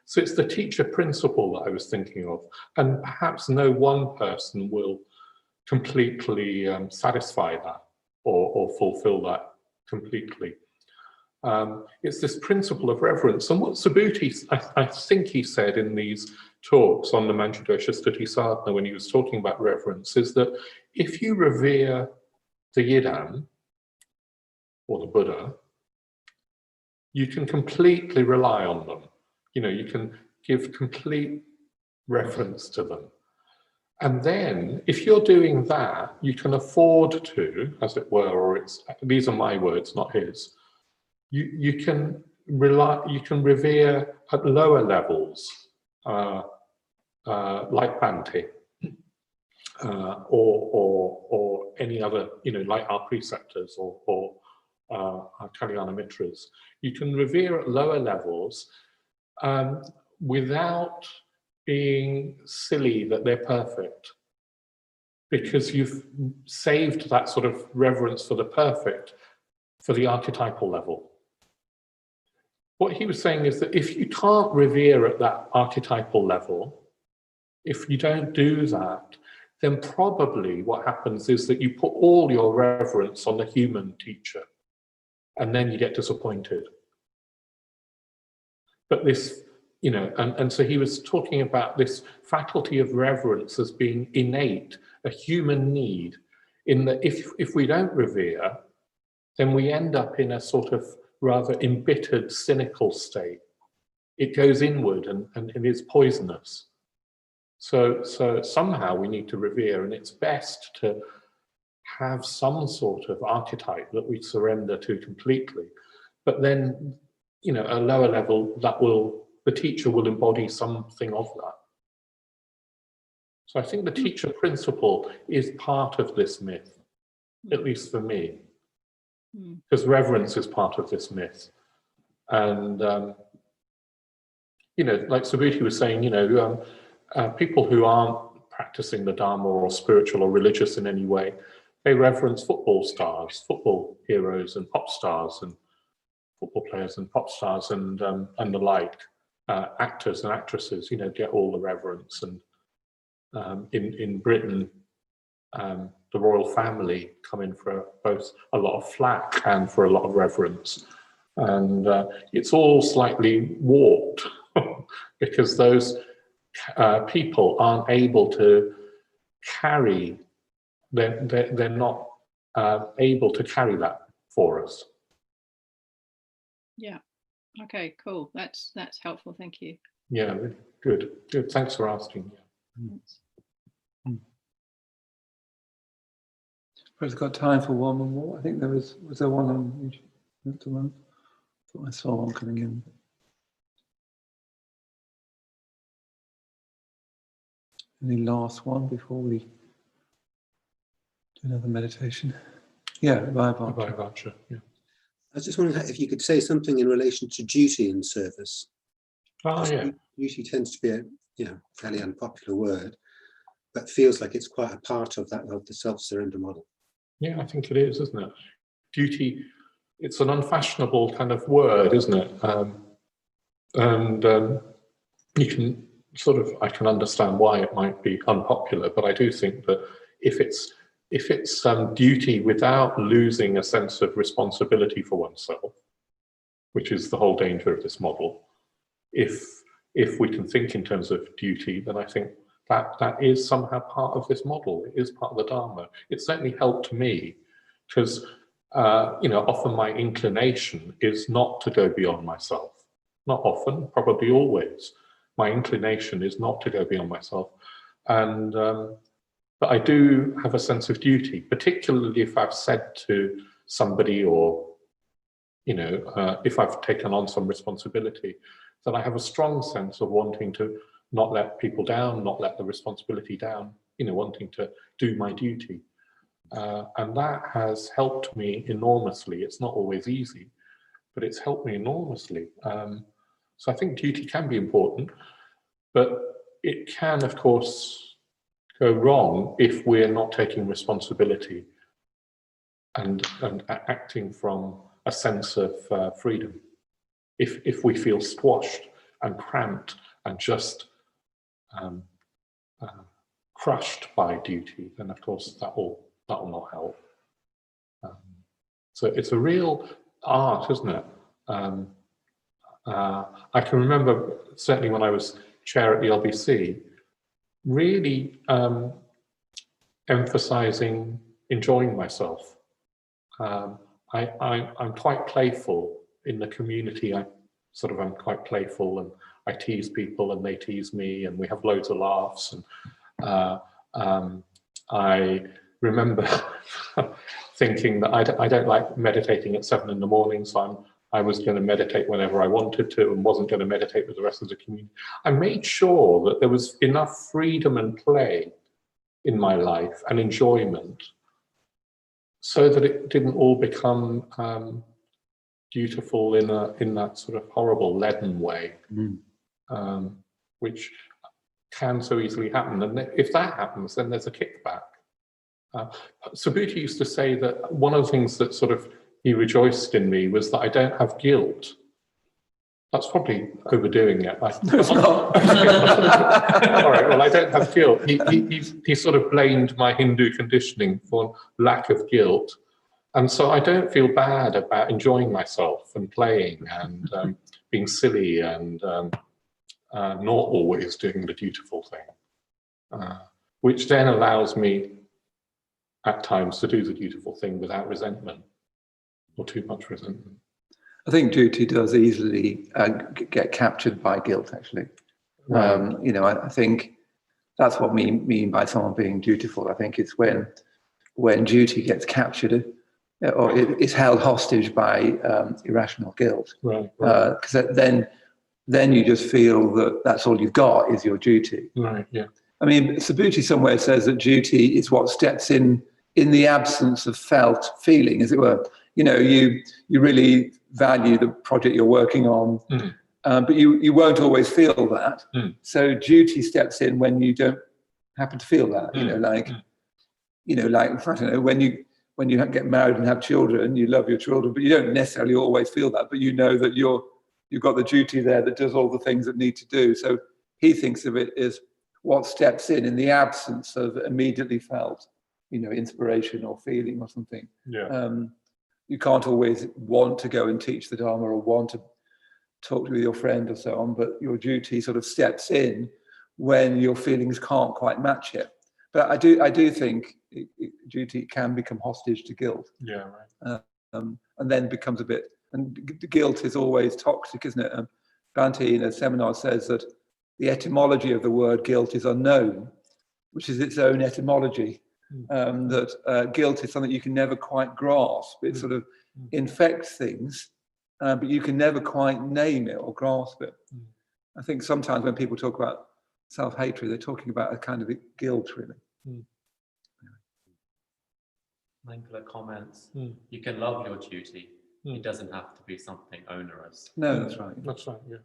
So it's the teacher principle that I was thinking of, and perhaps no one person will completely satisfy that or fulfill that completely. It's this principle of reverence. And what Subhuti, I think he said in these talks on the Manjusri Stuti Sadhana when he was talking about reverence, is that if you revere the Yidam or the Buddha, you can completely rely on them. You know, you can give complete reference to them. And then if you're doing that, you can afford to, as it were, or these are my words, not his, you can revere at lower levels, like Bhante, or any other, you know, like our preceptors or Kalyana Mitras. You can revere at lower levels without being silly that they're perfect, because you've saved that sort of reverence for the perfect for the archetypal level. What he was saying is that if you can't revere at that archetypal level, if you don't do that, then probably what happens is that you put all your reverence on the human teacher, and then you get disappointed. But this, you know, and so he was talking about this faculty of reverence as being innate, a human need, in that if we don't revere, then we end up in a sort of rather embittered, cynical state. It goes inward and it is poisonous. So somehow we need to revere, and it's best to have some sort of archetype that we surrender to completely. But then, you know, at a lower level, the teacher will embody something of that. So I think the teacher principle is part of this myth, at least for me, because reverence is part of this myth. And, you know, like Subhuti was saying, you know, people who aren't practicing the Dharma or spiritual or religious in any way, they reverence football stars, football heroes and pop stars, and football players and pop stars and the like. Actors and actresses, you know, get all the reverence. And in Britain, the royal family come in for both a lot of flack and for a lot of reverence. And it's all slightly warped because those people aren't able to carry, they're not able to carry that for us. Yeah. Okay, cool. That's helpful. Thank you. Yeah, good. Thanks for asking. Perhaps got time for one more. I think there was there one on each? I thought I saw one coming in. Any last one before we do another meditation? Yeah, Vacha, yeah. I was just wondering if you could say something in relation to duty in service. Oh, yeah. Duty tends to be a fairly unpopular word, but feels like it's quite a part of that, of the self-surrender model. Yeah, I think it is, isn't it? Duty, it's an unfashionable kind of word, isn't it? You can sort of, I can understand why it might be unpopular, but I do think that if it's duty without losing a sense of responsibility for oneself, which is the whole danger of this model, if we can think in terms of duty, then I think that is somehow part of this model. It is part of the Dharma. It certainly helped me because, you know, often my inclination is not to go beyond myself. Not often, probably always. My inclination is not to go beyond myself. And, but I do have a sense of duty, particularly if I've said to somebody or, you know, if I've taken on some responsibility, that I have a strong sense of wanting to not let people down, not let the responsibility down, you know, wanting to do my duty. And that has helped me enormously. It's not always easy, but it's helped me enormously. So I think duty can be important, but it can, of course, go wrong if we're not taking responsibility and acting from a sense of freedom. If we feel squashed and cramped and just crushed by duty, then of course that will not help. So it's a real art, isn't it? I can remember, certainly when I was chair at the LBC, really emphasizing enjoying myself. I'm quite playful in the community. I'm quite playful, and I tease people and they tease me, and we have loads of laughs. And I remember thinking that I don't like meditating at 7 in the morning, so I was going to meditate whenever I wanted to and wasn't going to meditate with the rest of the community. I made sure that there was enough freedom and play in my life and enjoyment so that it didn't all become dutiful in that sort of horrible leaden way, which can so easily happen. And if that happens, then there's a kickback. Subhuti used to say that one of the things that sort of he rejoiced in me was that I don't have guilt. That's probably overdoing it. No, it's not. All right, well, I don't have guilt. He sort of blamed my Hindu conditioning for lack of guilt. And so I don't feel bad about enjoying myself and playing and being silly and not always doing the dutiful thing, which then allows me at times to do the dutiful thing without resentment or too much resentment. I think duty does easily get captured by guilt, actually. Right. You know, I think that's what we mean by someone being dutiful. I think it's when duty gets captured or it's held hostage by irrational guilt. Right. Because then you just feel that that's all you've got is your duty. Right, yeah. I mean, Subhuti somewhere says that duty is what steps in the absence of felt feeling, as it were. You know, you really value the project you're working on, but you won't always feel that. So duty steps in when you don't happen to feel that. You know, like I don't know, when you get married and have children, you love your children, but you don't necessarily always feel that. But you know that you've got the duty there that does all the things that need to do. So he thinks of it as what steps in the absence of immediately felt, you know, inspiration or feeling or something. Yeah. You can't always want to go and teach the Dharma or want to talk with your friend or so on, but your duty sort of steps in when your feelings can't quite match it. But I do think duty can become hostage to guilt. Yeah, right. And then becomes a bit, and guilt is always toxic, isn't it? Bhante in a seminar says that the etymology of the word guilt is unknown, which is its own etymology. That guilt is something you can never quite grasp. It sort of infects things, but you can never quite name it or grasp it. I think sometimes when people talk about self-hatred, they're talking about a kind of guilt, really. Mangala comments, you can love your duty. It doesn't have to be something onerous. No, that's right. That's right, yeah.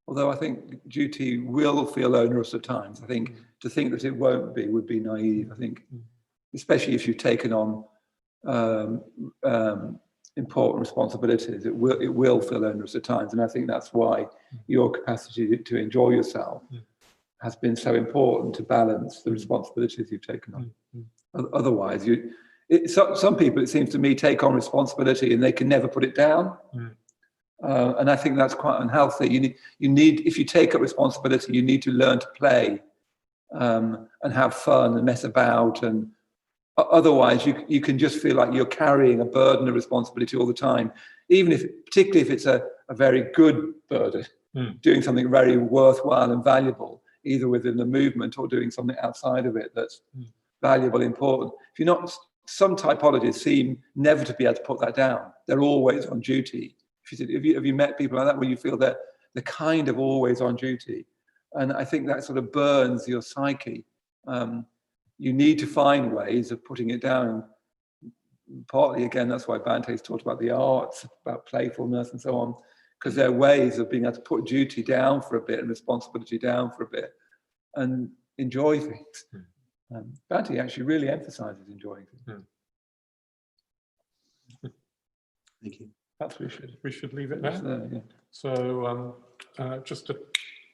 Although I think duty will feel onerous at times. I think to think that it won't be would be naive. I think, especially if you've taken on important responsibilities, it will feel onerous at times. And I think that's why your capacity to enjoy yourself has been so important to balance the responsibilities you've taken on. Otherwise, some people, it seems to me, take on responsibility and they can never put it down. And I think that's quite unhealthy. You need, if you take up responsibility, you need to learn to play and have fun and mess about. And otherwise, you can just feel like you're carrying a burden of responsibility all the time, particularly if it's a very good burden, doing something very worthwhile and valuable, either within the movement or doing something outside of it that's valuable, important. If you're not, some typologies seem never to be able to put that down. They're always on duty. Have you met people like that where you feel they're kind of always on duty? And I think that sort of burns your psyche. You need to find ways of putting it down. Partly, again, that's why Bante's talked about the arts, about playfulness and so on, because they're ways of being able to put duty down for a bit and responsibility down for a bit and enjoy things. Bhante actually really emphasizes enjoying things. Thank you. Perhaps we should leave it there. Yeah. So just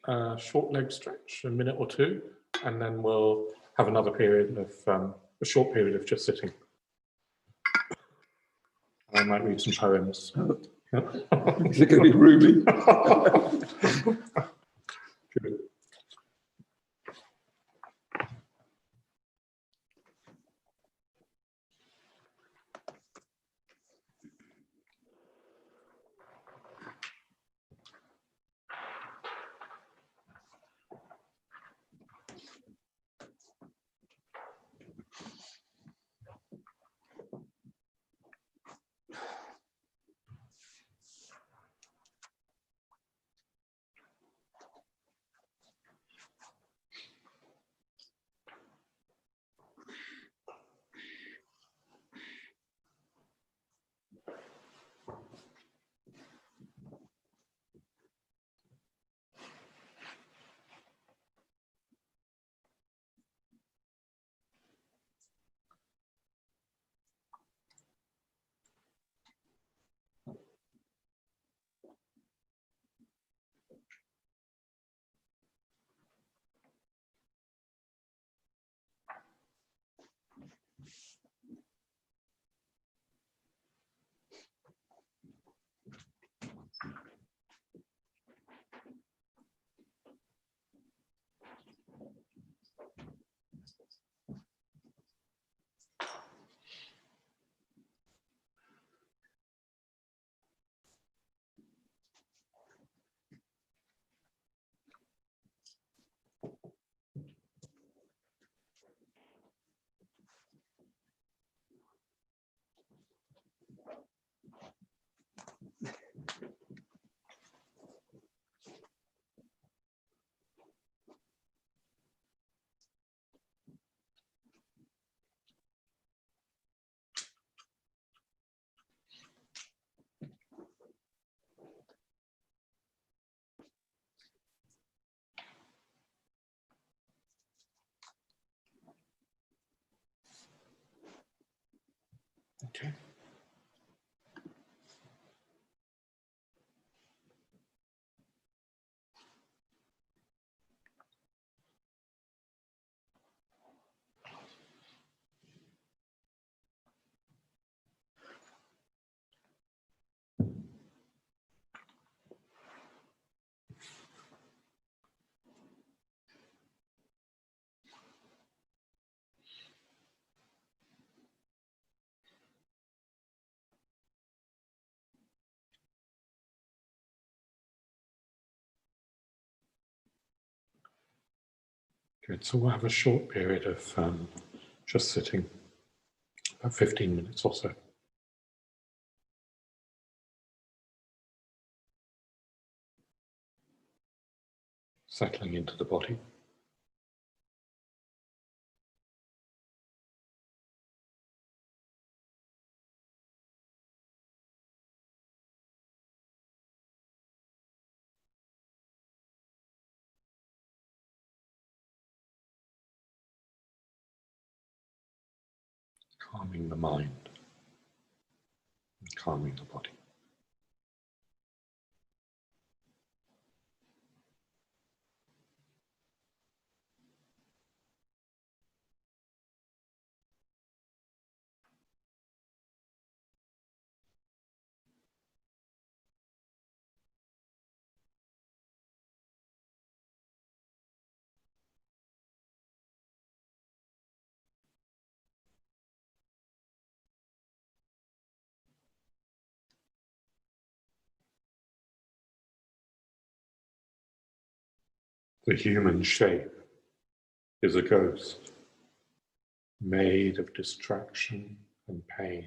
a short leg stretch, a minute or two, and then we'll have another period of a short period of just sitting. I might read some poems. Is it going to be roomy? Good. Good. So we'll have a short period of just sitting, about 15 minutes or so. Settling into the body. Calming the mind and calming the body. The human shape is a ghost made of distraction and pain.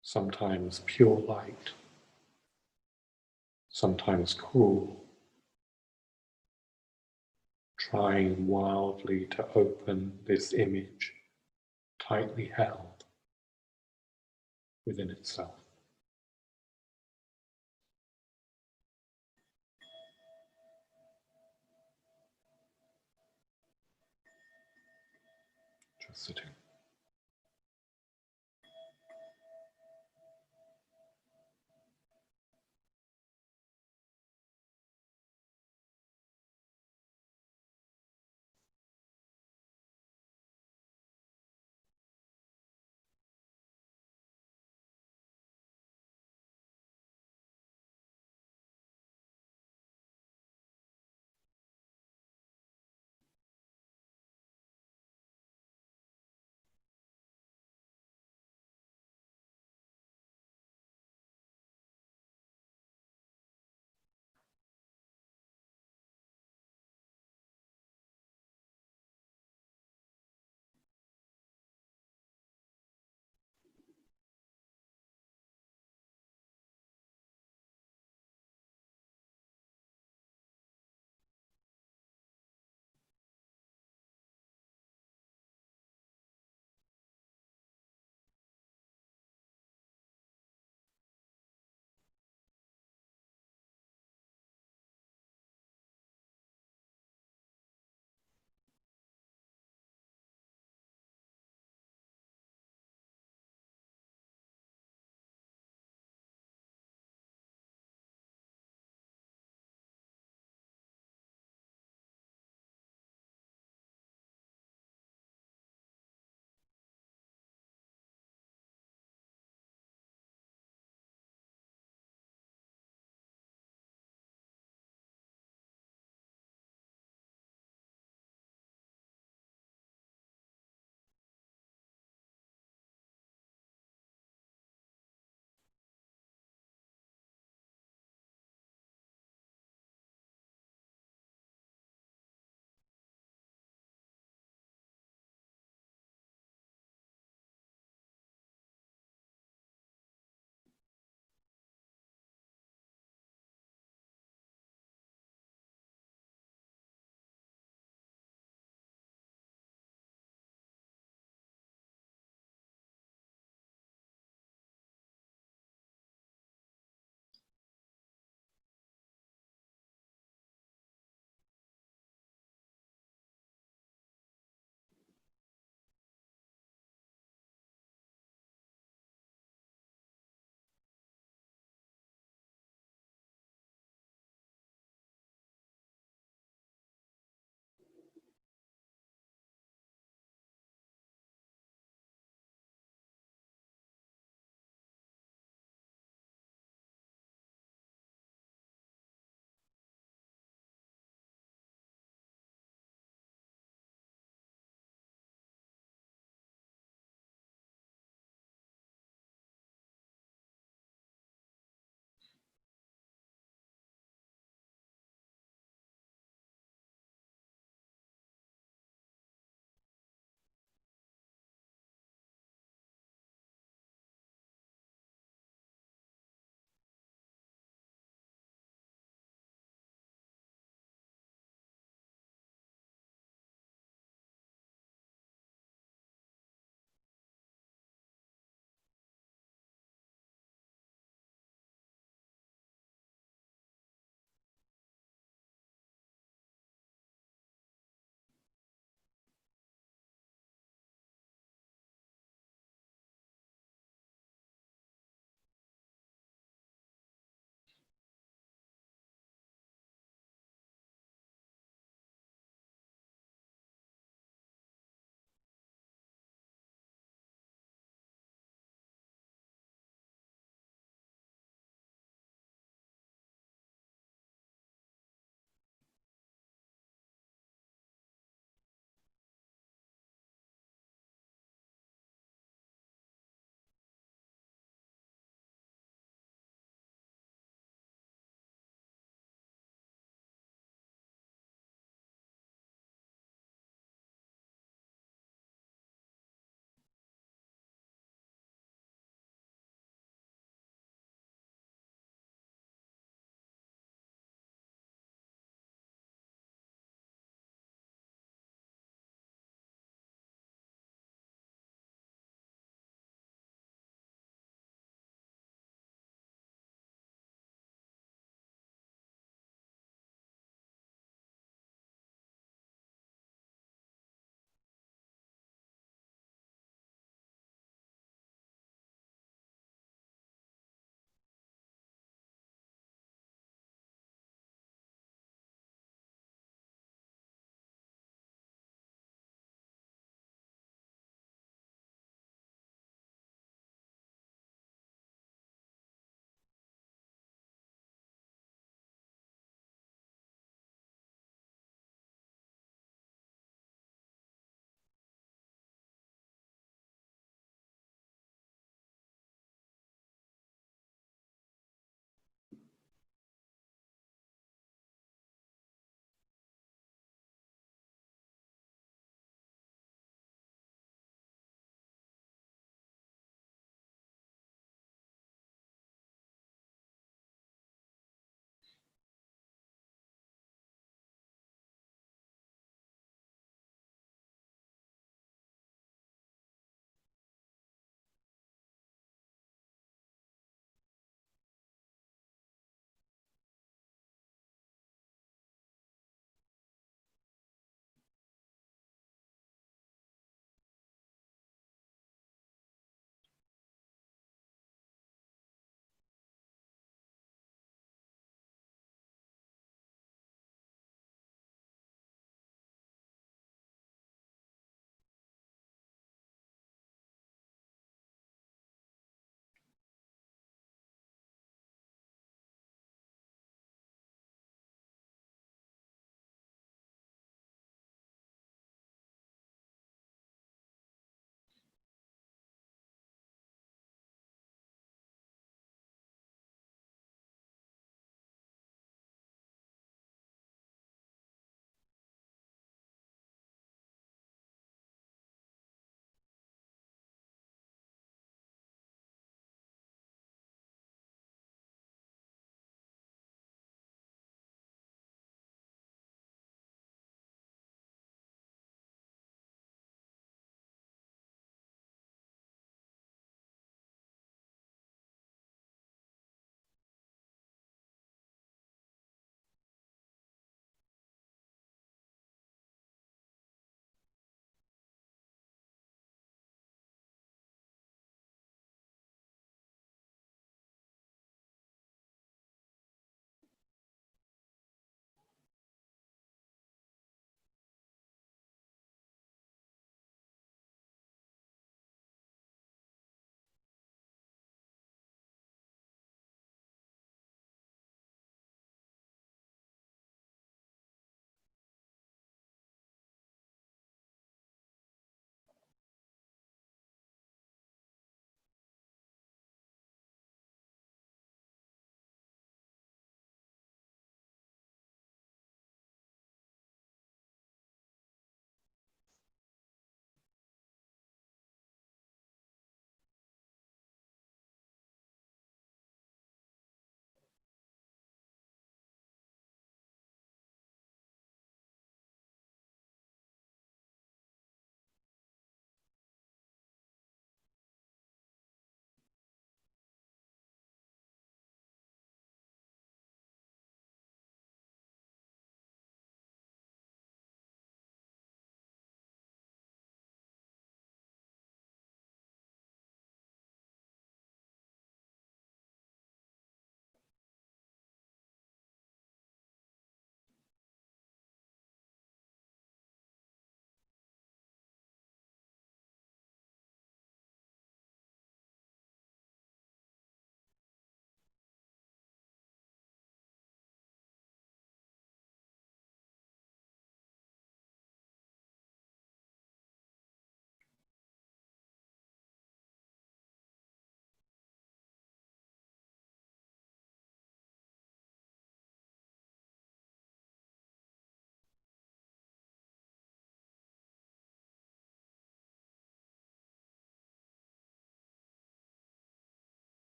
Sometimes pure light, sometimes cruel, trying wildly to open this image tightly held within itself. Just sitting.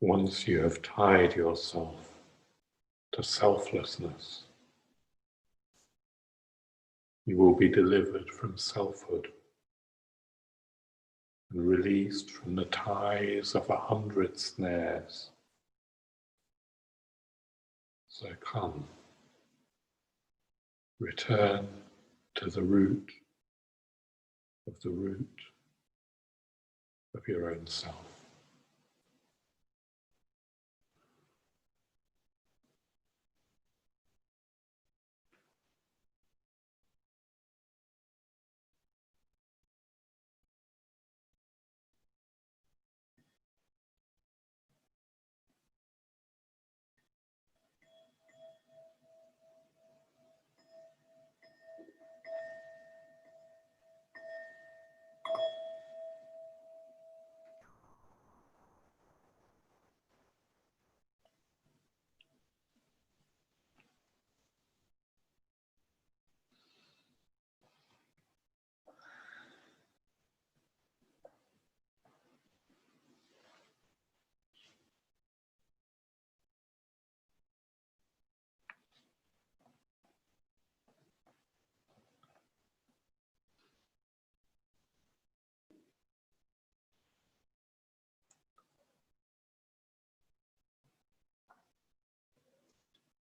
once you have tied yourself to selflessness, you will be delivered from selfhood and released from the ties of 100 snares. So come, return to the root of your own self.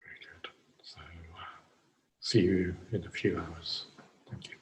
Very good. So see you in a few hours. Thank you.